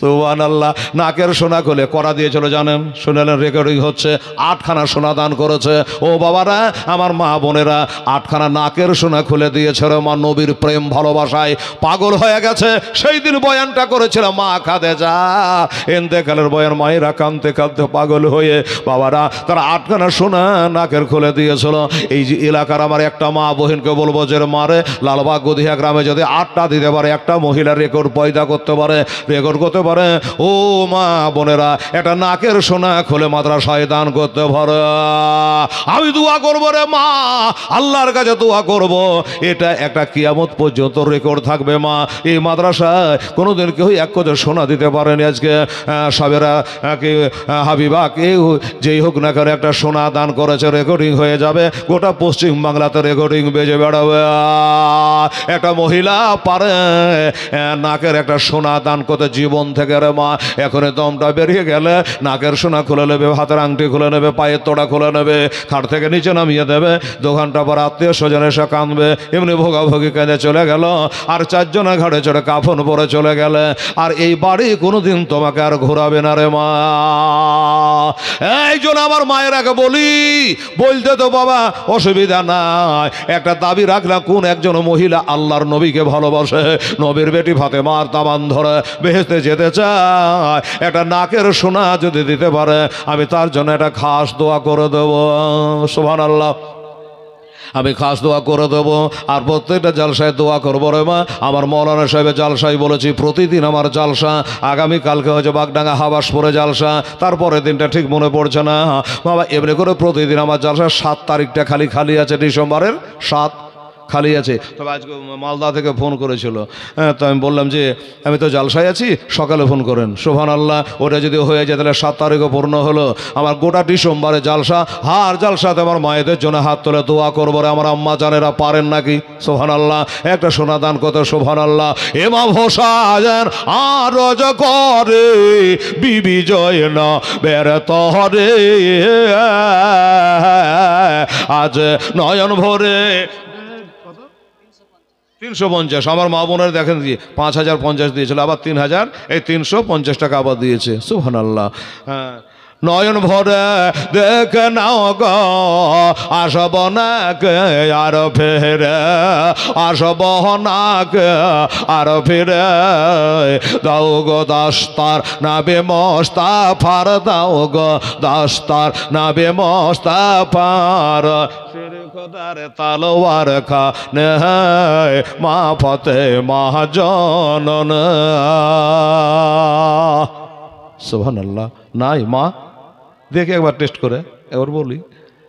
সুবহানাল্লাহ। নাকের সোনা খুলে করা দিয়েছিল জানেন, শুনলেন রেকর্ডিং হচ্ছে, 8খানা সোনা দান করেছে। ও বাবারা আমার মা বোনেরা 8খানা নাকের সোনা খুলে দিয়েছে রে মা, নবীর প্রেম ভালোবাসায় পাগল হয়ে গেছে। সেই দিন বয়ানটা করেছিল মা খাদেজা, ইন্তেকালের বয়ান, মায়েরা কাঁদতে কাঁদতে পাগল হয়ে বাবারা তারা 8খানা সোনা নাকের খুলে দিয়েছিল। এই যে এলাকার আমার একটা মা বহিনকে বলবো যে মারে লালবাগ গদিয়া গ্রামে যদি 8টা দিতে পারে, একটা মহিলার রেকর্ড পয়দা করতে পারে, রেকর্ড করতে পারে, ও মা বোনেরা একটা নাকের সোনা খুলে মাদ্রাসায় দান করতে পারে। আমি দোয়া করবো রে মা, আল্লাহর কাছে দোয়া করব, এটা একটা কিয়ামত পর্যন্ত রেকর্ড থাকবে মা। এই মাদ্রাসায় কোনোদিন কেউ 1 কোচ সোনা দিতে পারেনি। আজকে সাবেরা কি হাবিবা কেউ যেই হোক না করে একটা সোনা দান করেছে, রেকর্ডিং হয়ে যাবে, গোটা পশ্চিম বাংলাতে রেকর্ডিং বেজে বেড়াবে। একটা মহিলা পারে নাকের একটা সোনা দান করতে জীবন থেকে রে মা। এখন দমটা বেরিয়ে গেলে নাকের সোনা খুলে নেবে, হাতের আংটি খুলে নেবে, পায়ের তোড়া খুলে নেবে, খাট থেকে নিচে নামিয়ে দেবে। 2 ঘন্টা পর আত্মীয় স্বজন এসে কাঁদবে, এমনি ভোগাভোগি কেঁদে চলে গেল। আর 4 জনের ঘাড়ে চড়ে কাফন পরে চলে গেলে, আর এই বাড়ি কোনোদিন তোমাকে আর ঘোরাবে না রে মা। এই জন্য আমার মায়েরাকে বলি, বলতে তো বাবা অসুবিধা নাই, একটা দাবি রাখলাম, কোন একজন মহিলা আল্লাহর নবীকে ভালোবাসে, নবীর বেটি ফাতেমার দামান ধরে বেহেশতে যেতে চায়, একটা নাকের সোনা যদি দিতে পারে, আমি তার জন্য একটা খাস দোয়া করে দেব। সুবহানাল্লাহ। আমি খাস দোয়া করে দেবো। আর প্রত্যেকটা জালসায় দোয়া করবো রে মা। আমার মৌলানা সাহেবের জালসায় বলেছি প্রতিদিন আমার জালসা, আগামীকালকে হচ্ছে বাগডাঙ্গা হাবাসপুরে জালসা, তারপরের দিনটা ঠিক মনে পড়ছে না বাবা। এমনি করে প্রতিদিন আমার জালসা 7 তারিখটা খালি আছে, ডিসেম্বরের 7 খালি আছে। তবে আজকে মালদা থেকে ফোন করেছিল, হ্যাঁ, তো আমি বললাম যে আমি তো জালসায় আছি, সকালে ফোন করেন। সুবহানাল্লাহ, ওটা যদি হয়ে যায় তাহলে 7 তারিখও পূর্ণ হলো। আমার গোটা ডিসেম্বরে জালসা, আর জালসাতে আমার মায়েদের জন্য হাত তুলে দোয়া করবো রে। আমার আম্মা জানেরা পারেন নাকি? সুবহানাল্লাহ, একটা সোনা দান করতে। সুবহানাল্লাহ, এমাম হোসেন আরজ করে বিবি জয়না বের তহরে আজ নয়ন ভরে 350। আমার মা বোনের দেখেন দিয়ে 5050 দিয়েছিল, আবার 3000, এই 350 টাকা আবার দিয়েছে। সুবহানাল্লাহ। হ্যাঁ, নয়ন ভরে দেখে নাও গো, আসব না কে আর ফেরে, আসব না কে আর ফিরে। দাও গো দাস্তার নাবে মোস্তাফার, দাও গো দাস্তার নাবে মোস্তাফার। খোদার তালোয়ার খানে মা ফতে মা জনন। সুবহানাল্লাহ। নাই মা? দেখে একবার টেস্ট করে একবার বলি,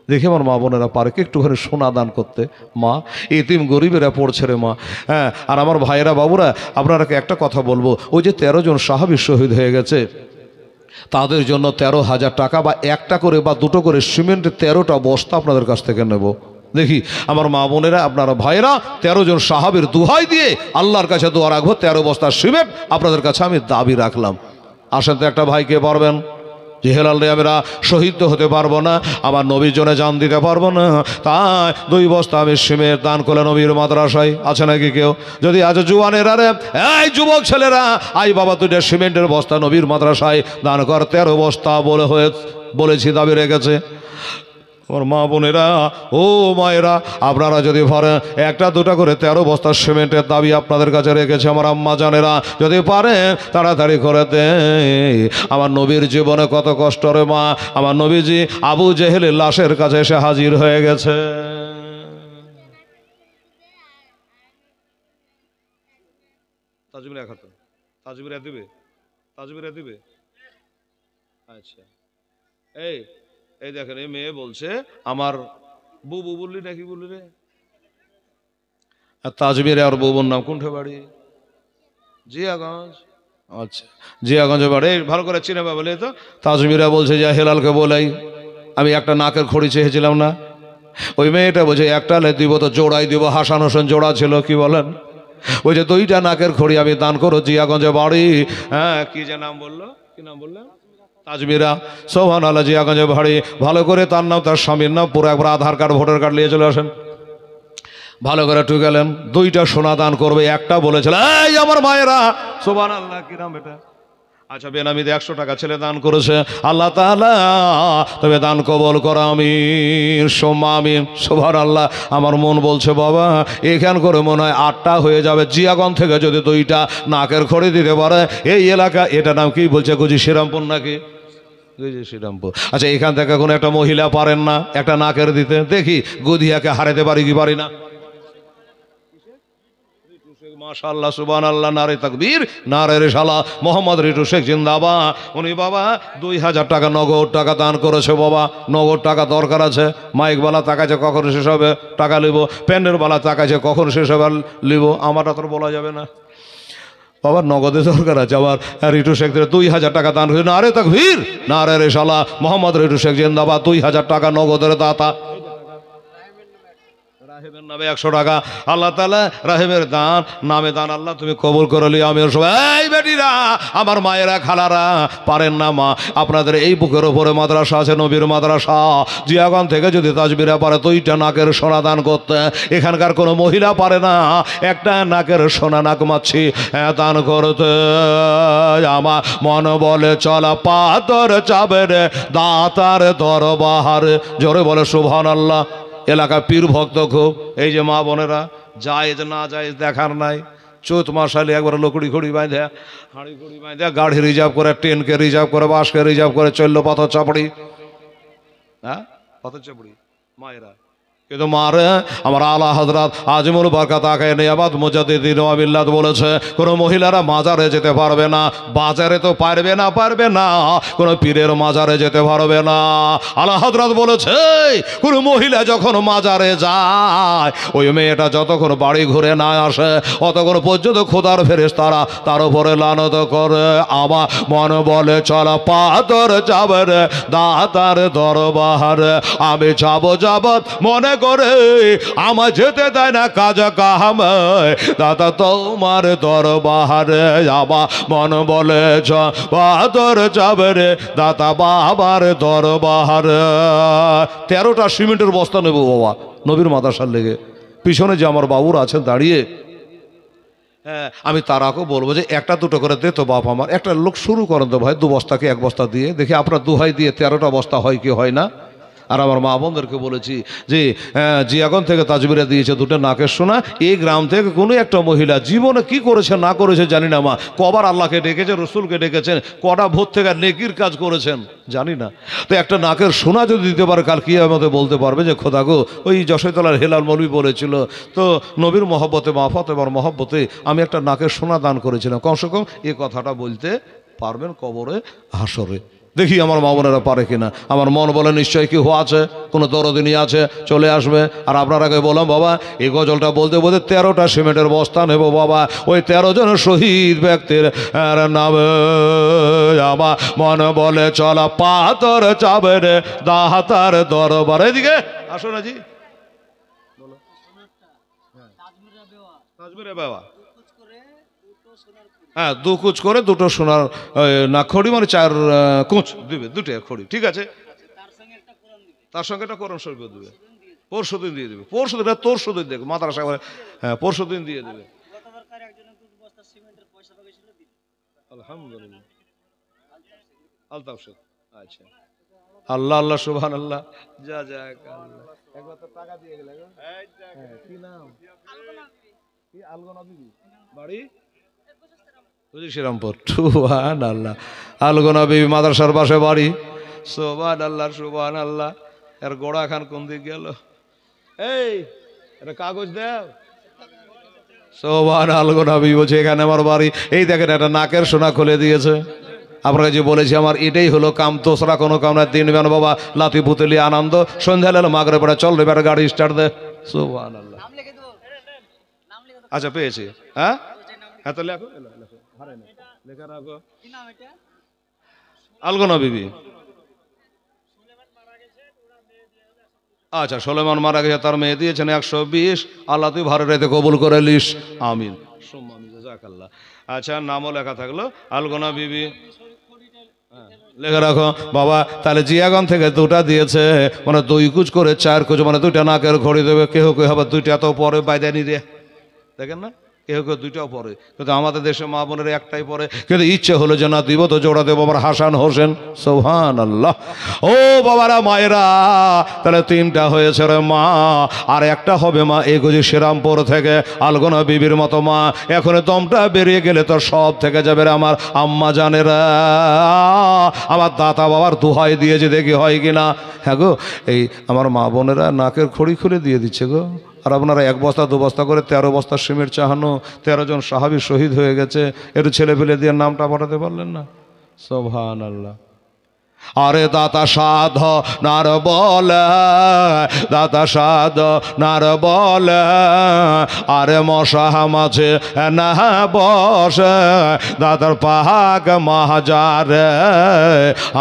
দেখে আমার মা বোনেরা পারে কি একটুখানি সোনা দান করতে? মা, এতিম গরিবেরা পড়ছে রে মা। হ্যাঁ, আর আমার ভাইয়েরা বাবুরা, আপনারাকে একটা কথা বলবো, ওই যে 13 জন সাহাবী শহীদ হয়ে গেছে, তাদের জন্য 13,000 টাকা বা একটা করে বা দুটো করে সিমেন্টের 13টা বস্তা আপনাদের কাছ থেকে নেব। দেখি আমার মা বোনেরা, আপনারা ভাইয়েরা, 13 জন সাহাবীর দুহাই দিয়ে আল্লাহর কাছে দোয়া রাখবো, 13 বস্তা সিমেন্ট আপনাদের কাছে আমি দাবি রাখলাম। আসেন তো একটা ভাইকে পারবেন যে হেলাল রে আমরা শহীদ তো হতে পারবো না, আমার নবীর জন্য জান দিতে পারবো না, তাই 2 বস্তা আমি সিমেন্ট দান করলে নবীর মাদ্রাসায়। আছে নাকি কেউ? যদি আজ জুয়ানেরা রে, এই যুবক ছেলেরা, আই বাবা 2টা সিমেন্টের বস্তা নবীর মাদ্রাসায় দান কর। 13 বস্তা বলেছি, দাবি রেখেছে। আমার মা বোনেরা, ও মায়েরা, আপনারা যদি পারেন একটা দুটা করে 13 বস্তা সিমেন্টের দাবি আপনাদের কাছে রেখেছে। আমার আম্মা জানেরা, যদি পারেন তাড়াতাড়ি করে দে। আমার নবীর জীবনে কত কষ্ট রে মা। আমার নবীজি আবু জেহেলের লাশের কাছে এসে হাজির হয়ে গেছে। তাজবির এক তাজবির দিবে, তাজবির দিবে। আচ্ছা, এই দেখেন, এই মেয়ে বলছে আমার বুবু বললি নাকি বললি রে? তাজবিরে আর বুবুর নাম কোনটা বাড়ি? জিয়াগঞ্জ। আচ্ছা, জিয়াগঞ্জে বাড়ি। ভালো করে চিনে বলে তো। তাজবিরা বলছে যে হেলালকে বলাই, আমি একটা নাকের খড়ি চেয়েছিলাম না? ওই মেয়েটা বলছে একটা দিব তো জোড়াই দিব। হাসান হোসেন জোড়া ছিল, কি বলেন? ওই যে 2টা নাকের খড়ি আমি দান করো, জিয়াগঞ্জে বাড়ি। হ্যাঁ, কি যে নাম বললো, কি নাম বললেন? তাজমিরা। সুবহানাল্লাহ, জিয়াগঞ্জে বাড়ি। ভালো করে তার নাম, তার স্বামীর নাম, পুরো একবার আধার কার্ড ভোটার কার্ড নিয়ে চলে আসেন। ভালো করে ঢুকালেন। 2টা সোনা দান করবে, একটা বলেছিল এই আমার মায়েরা। সুবহানাল্লাহ, কি নাম এটা? আচ্ছা, বেনামিতে 100 টাকা ছেলে দান করেছে। আল্লাহ তাআলা তবে দান কবল করা, আমিন সুম্মা আমিন। সুবহানাল্লাহ। আমার মন বলছে বাবা এখান করে মনে হয় 8টা হয়ে যাবে। জিয়াগঞ্জ থেকে যদি 2টা নাকের খড়ি দিতে পারে এই এলাকা, এটা নাম কি বলছে? গুজি শ্রীরামপুর নাকি? শ্রীরামপুর। আচ্ছা, এখান থেকে কোনো একটা মহিলা পারেন না একটা নাকের দিতে? দেখি গুদিয়াকে হারাতে পারি কি পারি না? মাশাআল্লাহ, সুবহানাল্লাহ, নারে তাকবীর, নারে রিসালাত। মোহাম্মদ রিটু শেখ জিন্দাবাদ। উনি বাবা 2000 টাকা নগদ টাকা দান করেছে। বাবা নগদ টাকা দরকার আছে। মাইকওয়ালা তাকাছে কখন শেষ হবে টাকা লিব, প্যান্ডেলওয়ালা তাকাছে কখন শেষ হবে লিব। আমারটা তো বলা যাবে না বাবা, নগদে দরকার আছে। আবার রিটু শেখ 2000 টাকা দান করেছে। নারে তাকবীর, নারে রিসালাত। মোহাম্মদ রিটু শেখ জিন্দাবাদ। 2000 টাকা নগদের দাতা। রাহেমের নামে 100 টাকা। আল্লাহ তাআলা রাহেমের দান নামে দান আল্লাহ তুমি কবুল করলি। আমি সবাই বেটিরা, আমার মায়েরা, খালারা, পারেন না মা, আপনাদের এই বুকের ওপরে মাদ্রাসা আছে, নবীর মাদ্রাসা। জিয়াগঞ্জ থেকে যদি তাজবিরা পারে 2টা নাকের সোনা দান করতে, এখানকার কোনো মহিলা পারে না একটা নাকের সোনা নাক মাছি দান করতে। আমার মন বলে চলা পাতর চাবে রে দাতার দরবার। জোরে বলে সুবহানাল্লাহ। এলাকা পীর ভক্ত খুব। এই যে মা বোনেরা, জায়েজ না জায়েজ দেখার নাই। চৈত মাসালে একবার লকড়ি খড়ি বাঁধে, হাঁড়ি খড়ি বাঁধে, গাড়ি রিজার্ভ করে, ট্রেনকে রিজার্ভ করে, বাসকে রিজার্ভ করে চললো পাথর চাপড়ি। হ্যাঁ, পাথর চাপড়ি মায়েরা কিন্তু মারে আমার আলা হযরত আজিমুল বরকত আকায়ে নিয়ামত মুজাদ্দিদিন ওয়া মিল্লাত বলেছে কোনো মহিলারা মাজারে যেতে পারবে না, বাজারে তো পারবে না, কোনো পীরের মাজারে যেতে পারবে না। আলা হযরত বলেছে কোনো মহিলা যখন মাজারে যায় ওই মেয়েটা যতক্ষণ বাড়ি ঘুরে না আসে অতক্ষণ পর্যন্ত খোদার ফেরেশতারা তার উপরে লানত করে। আমার মন বলে চল পাথর যাবে রে দাতার দরবার, আমি যাব মনে করে আমার যেতে দেয় না কাজ কামে, দাদা তোমার দরবারে আমার মন বলে পাথর যাবে রে দাতা বাবার দরবারে। 13টা সিমেন্টের বস্তা নেবো বাবা নবীর মাদ্রাসার লেগে। পিছনে যে আমার বাবুর আছেন দাঁড়িয়ে, হ্যাঁ আমি তারাকেও বলবো যে একটা দুটো করে দে তো বাপ আমার, একটা লোক শুরু করেন তো ভাই 2 বস্তাকে 1 বস্তা দিয়ে দেখি আপনার দুহাই দিয়ে 13টা বস্তা হয় কি হয় না। আর আমার মা বোনদেরকে বলেছি যে জিয়াগন থেকে তাজবিরা দিয়েছে 2টা নাকের সোনা। এই গ্রাম থেকে কোনো একটা মহিলা জীবনে কি করেছে না করেছে জানি না মা, কবার আল্লাহকে ডেকেছে রসুলকে ডেকেছেন, কটা ভোর থেকে নেকির কাজ করেছেন জানি না, তো একটা নাকের সোনা যদি দিতে পারে কাল কিয়ামতে বলতে পারবে যে খোদা গো ওই যশোরতলার হেলাল মৌলভী বলেছিল তো নবীর মহব্বতে মাফত এবং মহব্বতে আমি একটা নাকের সোনা দান করেছিলাম। কমসে কম এ কথাটা বলতে পারবেন কবরে হাসরে। দেখি আমার মা বোনেরা পারে কিনা। আমার মন বলে নিশ্চয়ই কেউ আছে, কোনো দরদিনী আছে চলে আসবে। আর আপনার আগে বললাম বাবা এই গজলটা বলতে বলতে 13টা সিমেন্টের বস্তা নেব বাবা, ওই 13 জন শহীদ ব্যক্তির নামে আমার মন বলে চলা পাথর চাবে রে দাতার দরবার। এদিকে আসো না জি, বাবা হ্যাঁ 2 কুচ করে 2টো সোনার না খড়ি মানে 4 কুচ দিবে, 2টা খড়ি ঠিক আছে, তার সঙ্গে একটা কোরআন শরীফ দিবে, পরশু দিন দিয়ে দেবে, পরশু দিন তোর সুদিন দেখ মাদ্রাসা, হ্যাঁ পরশু দিন দিয়ে দেবে। আলহামদুলিল্লাহ আলতাফ শেখ, আচ্ছা আল্লাহ আল্লাহ সুবহানাল্লাহ যা যা একবার তো টাকা দিয়ে গেলে কি নাম কি আলগোনা বিবি বাড়ি শ্রীরামপুর। সুবহানাল্লাহ আলগোনা বিবি মাদ্রাসার পাশে বাড়ি। সুবহানাল্লাহ সুবহানাল্লাহ। এর গোড়া খান কোন দিক গেল, এই এটা কাগজ দাও। সুবহানাল্লাহ আলগোনা বিবি বলছে এখানে আমার বাড়ি। এই দেখেন একটা নাকের সোনা খুলে দিয়েছে। আপনাকে যে বলেছি আমার এটাই হলো কাম, তোসরা কোনো কাম না। দিন বেন বাবা লাতি পুতলি আনন্দ, সন্ধ্যা হলে মাগরে পড়ে চল রে গাড়ি স্টার্ট দে। সুবহানাল্লাহ। আচ্ছা পেয়েছি, হ্যাঁ হ্যাঁ তো লেখো লেখা রাখো। আলগোনা বিবি, আচ্ছা সুলেমান মারা গেছে, তার মেয়ে দিয়েছেন 120। আল্লাহ তুই ভালো রেতে কবুল করে লিস, আমিন। আচ্ছা নামও লেখা থাকলো আলগোনা বিবি, লেখা রাখো বাবা। তাহলে জিয়াগন থেকে 2টা দিয়েছে, মানে 2 কুচ করে 4 কুচ, মানে 2টা নাকের ঘড়ি দেবে। কেউ কেউ আবার 2টা তো পরে বাইদানি রে, দেখেন না কেউ কেউ 2টাও পরে, কিন্তু আমাদের দেশে মা বোনের একটাই পরে। কিন্তু ইচ্ছে হলো যে না দিব তো জোড়া দেবো আমার হাসান হোসেন। সুবহানাল্লাহ। ও বাবারা মায়েরা তাহলে 3টা হয়েছে রে মা, আর একটা হবে মা এই গুজি শ্রীরামপুর থেকে আলগোনা বিবির মতো মা। এখন দমটা বেরিয়ে গেলে তো সব থেকে যাবে রে আমার আম্মা জানেরা। আমার দাতা বাবার দোহাই দিয়েছে দেখি হয় কিনা। হ্যাঁ গো এই আমার মা বোনেরা নাকের খড়ি খুলে দিয়ে দিচ্ছে গো। আর আপনারা 1 বস্তা 2 বস্তা করে 13 বস্তা সিমেন্ট চাহানো, 13 জন সাহাবী শহীদ হয়ে গেছে। একটু ছেলে ফেলে দিয়ে নামটা পাঠাতে পারলেন না? সুবহানাল্লাহ। আরে দাতা সাধ নার বলে, দাতা সাধ নার বলে, আরে মশা মাঝে না বসে দাতার পাহাগ মাহাজারে।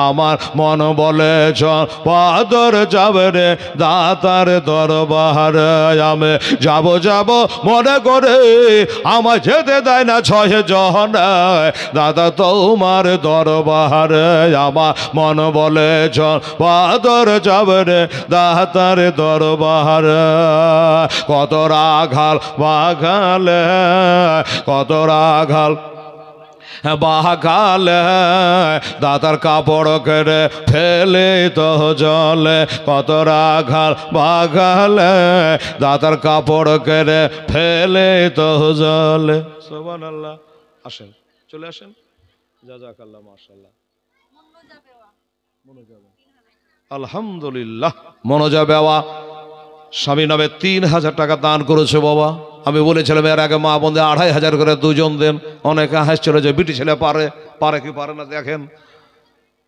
আমার মন বলে চল পাদর যাবে রে দাতার দরবারে। আমি যাব মনে করে আমার যেতে দেয় না 6 জন দাদা তোমার দরবারে। আমার মন বলে চল পাদর যাবে রে দাতার দরবারে। কত রাঘাল বাঘালে, কত রাঘাল বাঘালে দাতার কাপড় কেড়ে ফেলে তো জলে। কত রাঘাল বাঘালে দাতার কাপড় কেড়ে ফেলে তো জলে। সুবহানাল্লাহ। আসেন চলে আসেন, জাযাকাল্লাহ মাশাআল্লাহ। আলহামদুলিল্লাহ। মনোজা বেওয়া স্বামী নামে 3000 টাকা দান করেছে বাবা। আমি বলেছিলাম এর আগে মা বোনদের 2500 করে দুজন দেন। অনেকে হাসছিল যে বিটি ছেলে পারে, পারে কি পারে না দেখেন।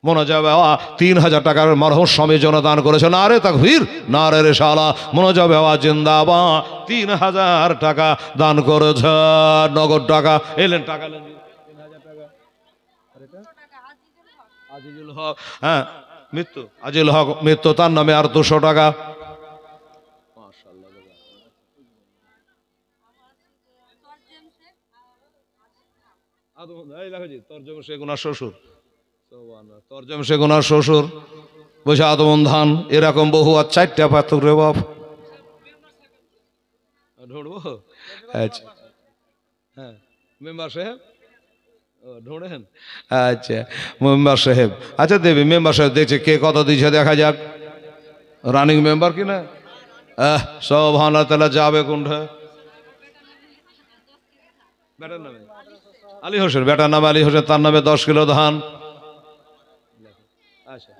মনে যাবে 3000 টাকার মরহুম স্বামীর জন্য দান করেছে। না রে তাকবীর, না রে রেশালা, মনে যাবে জিন্দাবাদ। 3000 টাকা দান করেছে, নগদ টাকা। এলেন টাকা এলেন 3000 টাকা। আজিজুল হক, হ্যাঁ মৃত্যু, আজিজুল হক মৃত্যু, তার নামে আর 200 টাকা। তরজম শেখ ওনার শ্বশুর, তরজম শেখ ওনার শ্বশুর বলছে আদমন ধান। এরকম বহু আর 4টা পাত্র রে বাপ ঢুঁড়বো। আচ্ছা হ্যাঁ মেম্বার সাহেব ঢুঁড়েন। আচ্ছা মেম্বার সাহেব, আচ্ছা দেবী মেম্বার সাহেব দেখছে কে কত দিচ্ছে দেখা যাক। রানিং মেম্বার কি না? সব হানা তালা যাবে কোনটা? বেটার নামে আলী হোসেন, বেটার নামে আলী হোসেন, তার নামে 10 কিলো ধান। আচ্ছা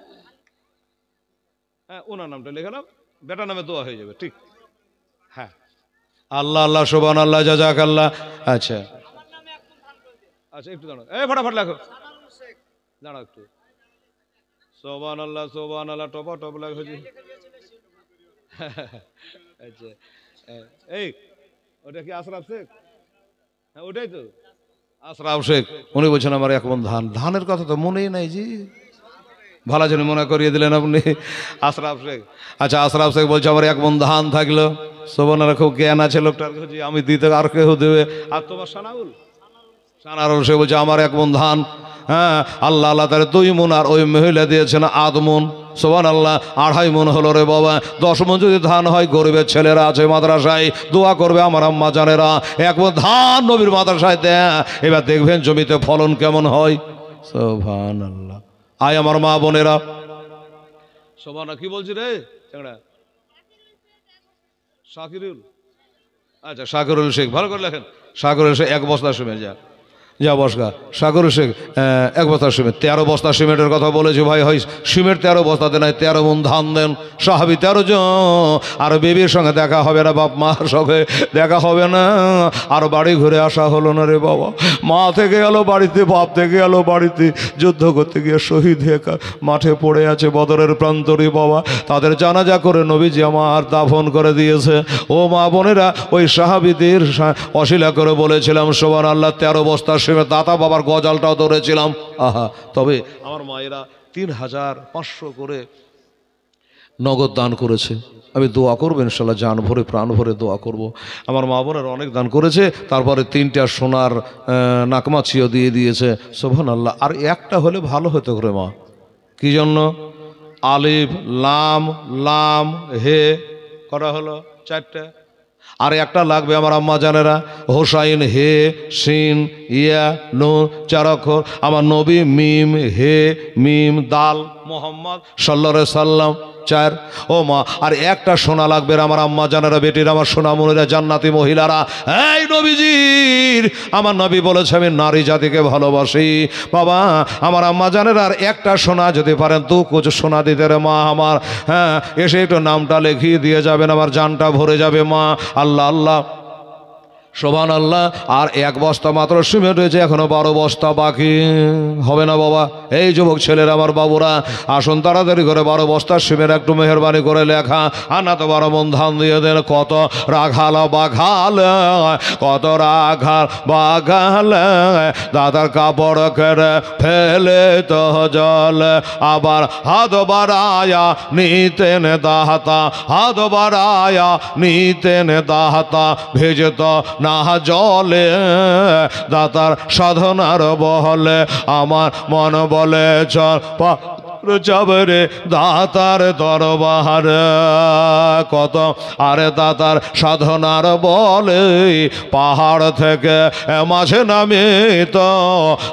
হ্যাঁ ওনার নামটা লিখে নাও, বেটার নামে দোয়া হয়ে যাবে। ঠিক হ্যাঁ, আল্লাহ আল্লাহ সুবহান আল্লাহ জাযাক আল্লাহ। আচ্ছা আচ্ছা একটু দাঁড়াও, এই ফটাফট লেখো, দাঁড়াও একটু। সুবহান আল্লাহ টপা টপ লেখো জি। আচ্ছা এই ওটা কি আশরাফ শেখ? হ্যাঁ ওটাই তো আশরাফ শেখ। উনি বলছেন আমার 1 মণ ধান। ধানের কথা তো মনেই নাই জি, ভালো জন্য মনে করিয়ে দিলেন আপনি। আশরাফ শেখ, আচ্ছা আশরাফ শেখ বলছে আমার 1 মণ ধান থাকলো। শোভনার খুব জ্ঞান আছে লোকটার, আমি দিতে আর কেউ দেবে। আর তোমার সানাউল, সানাউল সে বলছে আমার 1 মণ ধান। হ্যাঁ আল্লাহ আল্লাহ তার 2 মণ, আর ওই মহিলা দিয়েছেন 8 মণ। সুবহানাল্লাহ 2.5 মণ হলো রে বাবা। 10 মণ যদি ধান হয়, গরিবের ছেলেরা আছে মাদ্রাসায় দোয়া করবে আমার আম্মা জানেরা, 1 মণ ধান নবীর মাদ্রাসায় দেয়। এবার দেখবেন জমিতে ফলন কেমন হয়। সুবহানাল্লাহ। আয় আমার মা বোনেরা, সোভানা কি বলছি রে চ্যাংড়া? শাকিরুল, আচ্ছা শাকিরুল শেখ, ভালো করে লেখেন। শাকিরুল শেখ 1 বস্তা সিমেন্ট যা বসগা। শাকিরুল শেখ 1 বস্তা সিমেন্ট, 13 বস্তা সিমেন্টের কথা বলেছে ভাই। হয় সিমেন্ট 13 বস্তাতে নাই, 13 মণ ধান দেন। সাহাবী 13 জন। আর বিবির সঙ্গে দেখা হবে না, বাপ মার সঙ্গে দেখা হবে না, আর বাড়ি ঘুরে আসা হলো না রে বাবা। মা থেকে গেল বাড়িতে, বাপ থেকে গেল বাড়িতে, যুদ্ধ করতে গিয়ে শহীদ হয়ে মাঠে পড়ে আছে বদরের প্রান্তরে বাবা। তাদের জানাজা করে নবীজি আমার দাফন করে দিয়েছে। ও মা বোনেরা, ওই সাহাবীদের অশিলা করে বলেছিলাম সুবহানাল্লাহ 13 বস্তা সিমেন্ট। দাতা বাবার গজালটাও ধরেছিলাম। আহা, তবে আমার মায়েরা 3500 করে নগদ দান করেছে। আমি দোয়া করবো ইনশাল্লাহ, জান ভরে প্রাণ ভরে দোয়া করব। আমার মা বোনের অনেক দান করেছে। তারপরে 3টা সোনার নাকমাছিও দিয়ে দিয়েছে। সুবহানাল্লাহ। আর একটা হলে ভালো হতো করে মা। কি জন্য? আলিফ লাম লাম হে করা হলো 4টা, আর একটা লাগবে আমার আম্মা জানেরা, হোসাইন হে সিন ইয়া নুন 4 অক্ষর। আমার নবী মিম হে মিম দাল মোহাম্মদ সাল্লাল্লাহু আলাইহি সাল্লাম 4। ও মা, আর একটা সোনা লাগবে আমার আম্মা জানেরা, বেটির আমার সোনামণিরা, জান্নাতি মহিলারা। এই নবীজির, আমার নবী বলেছে আমি নারী জাতিকে ভালোবাসি বাবা। আমার আম্মা জানেরা আর একটা সোনা যদি পারেন 2 কোচ সোনা দিতে রে মা আমার। হ্যাঁ এসে একটু নামটা লিখিয়ে দিয়ে যাবেন, আমার জানটা ভরে যাবে মা। আল্লাহ আল্লাহ সুবহানাল্লাহ। আর 1 বস্তা মাত্র সিমেন্ট হয়েছে, এখনো 12 বস্তা বাকি। হবে না বাবা? এই যুবক ছেলেরা আমার বাবুরা আসুন তাড়াতাড়ি করে 12 বস্তা সিমেন্ট একটু মেহেরবানি করে লেখা। আর না তো 12 মণ ধান দিয়ে দেন। কত রাখাল বাঘাল, কত রাখাল বাঘাল, দাদার কাপড় কেড়ে ফেলে তো জল, আবার হাত বাড়ায়া নিতেন দাহাতা, হাত বাড়ায়া নিতেন দাহাতা, ভেজত না জলে দাতার সাধনার বহলে, আমার মন বলে চল যাবে রে দাতার দরবার। কত আরে দাতার সাধনার বলে পাহাড় থেকে মাঝে নামে তো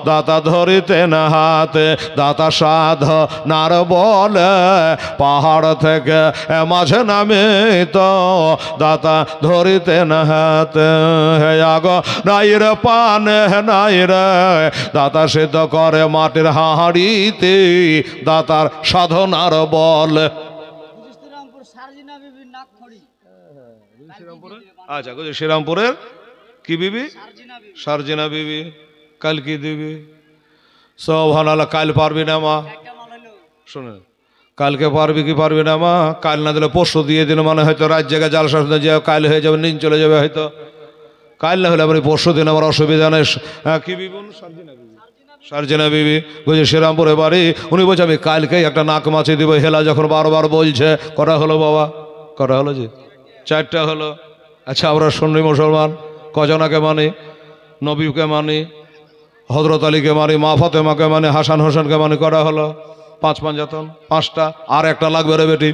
দাতা ধরিতে না হাতে, দাতা সাধনার বলে পাহাড় থেকে মাঝে নামে তো দাতা ধরিতে না হাতে। হে আগ নাই রে পানে নাই রে, দাতা সিদ্ধ করে মাটির হাঁড়িতে দাতার সাধনার বল। আচ্ছা শ্রীরামপুরের কি বিবি? সার্জিনা বিবি। কাল কি দিবি? সোভানাল্লাহ। কাল পারবি না মা? শোনে, কালকে পারবি কি পারবি না মা? কাল না দিলে পরশু দিয়ে দিন, মানে হয়তো রাত জায়গায় জাল শাসন যে কাল হয়ে যাবে, নিন চলে যাবে হয়তো। কাল না হলে আপনি পরশু দিন, আমার অসুবিধা নেই। কি বিবি? সার্জিনা বিবি। বুঝে শ্রীরামপুরে বাড়ি। উনি বলছে আমি কালকেই একটা নাক মাছি দিব। হেলা যখন বারবার বলছে, কটা হলো বাবা? কটা হলো জি? 4টা হলো। আচ্ছা আমরা সুন্নি মুসলমান কজনাকে মানি? নবীকে মানি, হযরত আলীকে মানি, মা ফাতেমাকে মানি, হাসান হোসেনকে মানি। করা হলো? 5 পাঞ্জাতন। 5টা। আর একটা লাগবে রে বেটি,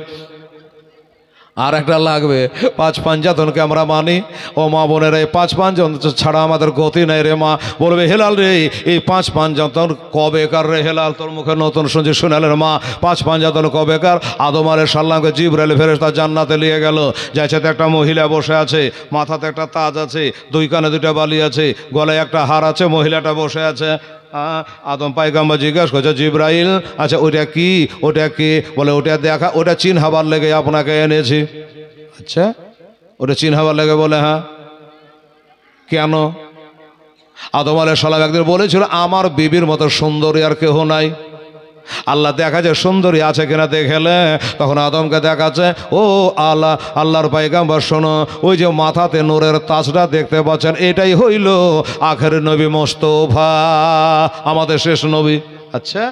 আর একটা লাগবে। 5 পাঞ্জাতনকে আমরা মানি। ও মা বোনের, এই 5 পাঞ্জাতন ছাড়া আমাদের গতি নেই রে মা। বলবে হেলাল রে এই 5 পাঞ্জাতন কবেকার রে হেলাল? তোর মুখে নতুন শুনছি শোনালেন মা। 5 পাঞ্জাতন কবেকার? আদম আলাইহিস সালামকে জিবরাইল ফেরেশতা জান্নাতে নিয়ে গেল। যাইছে তো একটা মহিলা বসে আছে, মাথাতে একটা তাজ আছে, 2 কানে 2টা বালি আছে, গলায় একটা হার আছে, মহিলাটা বসে আছে। আদম পায়গাম্বার জিজ্ঞাসা করছে জিবরাইল, আচ্ছা ওটা কি? ওটা কি? বলে ওটা দেখা, ওটা চিনহাবার লেগে আপনাকে এনেছি। আচ্ছা ওটা চিনহাবার লেগে? বলে হ্যাঁ। কেন? আদম আলাইহিস সালাম একদিন বলেছিল আমার বিবির মতো সুন্দরী আর কেহ নাই। আল্লাহ দেখাচ্ছে সুন্দরী আছে কিনা দেখেলে, তখন আদমকে দেখাচ্ছে ও আল্লাহ, আল্লাহর পয়গম্বর শোনো, ওই যে মাথাতে নূরের তাজটা দেখতে পাচ্ছেন, এটাই হইল আখেরের নবী মোস্তফা, আমাদের শেষ নবী। আচ্ছা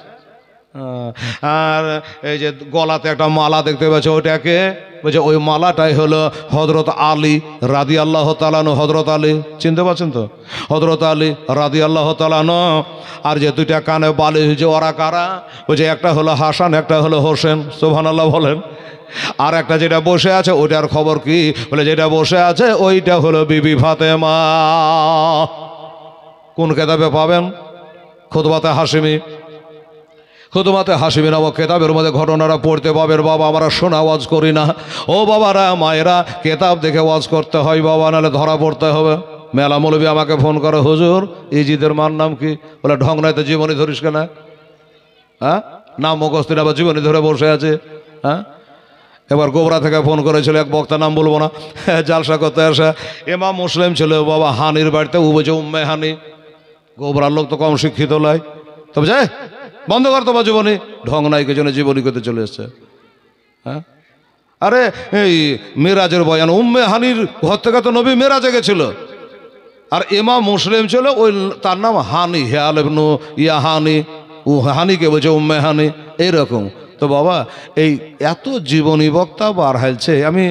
আর এই যে গলাতে একটা মালা দেখতে পাচ্ছ, ওটাকে বলছে ওই মালাটাই হলো হযরত আলী রাদিয়াল্লাহু তাআলা আনহু। হযরত আলী চিনতে পারছেন তো? হযরত আলী রাদিয়াল্লাহু তাআলা আনহু। আর যে 2টা কানে বালি যে ওরা কারা? ওই যে একটা হলো হাসান, একটা হলো হোসেন। সুবহানাল্লাহ বলেন। আর একটা যেটা বসে আছে ওইটার খবর কি? বলে যেটা বসে আছে ওইটা হলো বিবি ফাতেমা। কোন কেতাবে পাবেন? খুতবাতে হাশিমি। খুতবাতে হাশিমি নামক কেতাবের মধ্যে ঘটনাটা পড়তে পাবেন বাবা। আমরা শোনা ওয়াজ করি না। ও বাবারা মায়েরা, কেতাব দেখে ওয়াজ করতে হয় বাবা, নাহলে ধরা পড়তে হবে। মেলা মৌলবী আমাকে ফোন করে, হুজুর ইজিদের মার নাম কি? বলে ঢং নাই তো জীবনী ধরিস কেন? হ্যাঁ নাম মুখস্থ না, জীবনী ধরে বসে আছে। হ্যাঁ এবার গোবরা থেকে ফোন করেছিল এক বক্তা, নাম বলবো না, জালসা করতে আসা। ইমাম মুসলিম ছিল বাবা হানির বাড়িতে। ও বলছে উম্মে হানি। গোবরার লোক তো কম শিক্ষিত নয়, তবে যাই বন্ধ কর তোমার জীবনী। ঢং নাই কে জন্য জীবনী করতে চলে এসছে। হ্যাঁ আরে এই মেরাজের বয়ান, উম্মে হানির ঘর থেকে তো নবী মেরাজে গেছিল। আর ইমাম মুসলিম ছিল ওই তার নাম হানি, হেয়াল ইবনু ইয়া হানি। ও হানিকে বলছে উম্মে হানি, এইরকম। তো বাবা এই এত জীবনী বক্তা বার হাইলছে, আমি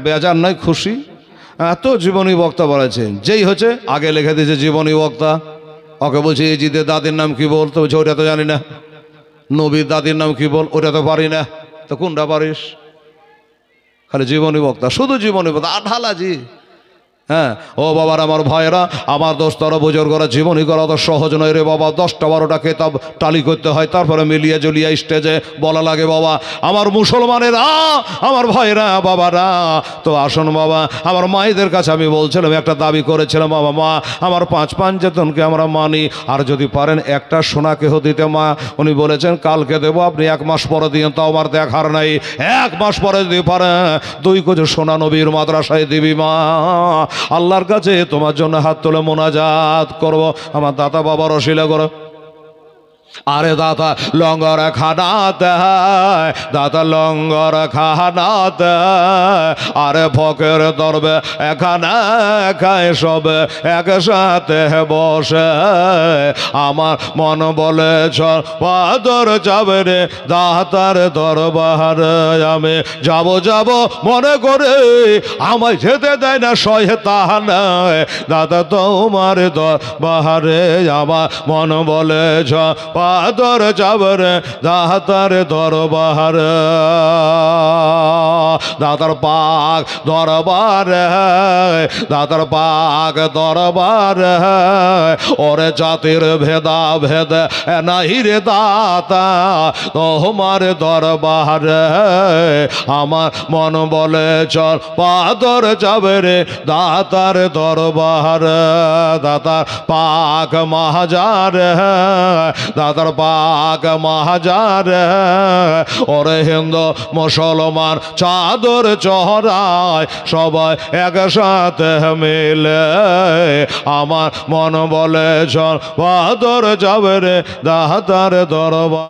বেজার নয়, খুশি। এত জীবনী বক্তা বাড়াইছে, যেই হচ্ছে আগে লিখে দিয়েছে জীবনী বক্তা। ওকে বলছে এই জিদের দাদির নাম কি বল? তো বলছে ওটা তো জানি না। নবীর দাদির নাম কি বল? ওটা তো পারি না। তো কোনটা পারিস? খালি জীবনী বক্তা, শুধু জীবনী বক্তা। আঠালাজি। হ্যাঁ ও বাবার আমার ভাইয়েরা, আমার দোস্তরা বুজুর্গরা, জীবনী করা তো সহজ নয় রে বাবা। 10টা 12টা কেতাব টালি করতে হয়, তারপরে মিলিয়ে জলিয়ে স্টেজে বলা লাগে বাবা। আমার মুসলমানেরা, আমার ভাইয়েরা, বাবারা, তো আসুন বাবা। আমার মায়েদের কাছে আমি বলছিলাম, একটা দাবি করেছিলাম বাবা, মা আমার 5 পাঞ্জাতনকে আমরা মানি, আর যদি পারেন একটা সোনা কেহ দিতে মা। উনি বলেছেন কালকে দেবো, আপনি 1 মাস পরে দিন। তাও আমার দেখার নাই, 1 মাস পরে দিতে পারেন 2 কেজি সোনা নবীর মাদ্রাসায় দিবি মা। আল্লাহর কাছে তোমার জন্য হাত তুলে মোনাজাত করব। আমার দাতা বাবার অশিলা করো। আরে দাতা লঙ্গর খানাতে, দাতা লঙ্গর খানাতে, আরে ফকের দরবে এখানে খায় সব একসাথে বসে। আমার মন বলে চল পাদর যাবে রে দাতার দরবারে। আমি যাব যাব মনে করে, আমায় যেতে দেয় না শয়তান। দাদা তোমার দরবারে আমার মন বলে চল পাদর যাবরে দাতার দরবার। দাতার পাক দরবার, দাতার পাক দরবার। ওরে জাতির ভেদা ভেদ নাই রে দাতা তোমার দরবার। আমার মন বলে চল পাদর যাবে রে দাতার দরবার। দাতার পাক মাহাজার, দাতার পাক মাহাজার। ওরে হিন্দু মুসলমান চাঁদ বাদর চহরায় সবাই একসাথে মিলে আমার মন বলে চল বাদর যাবে রে দাতার দরবার।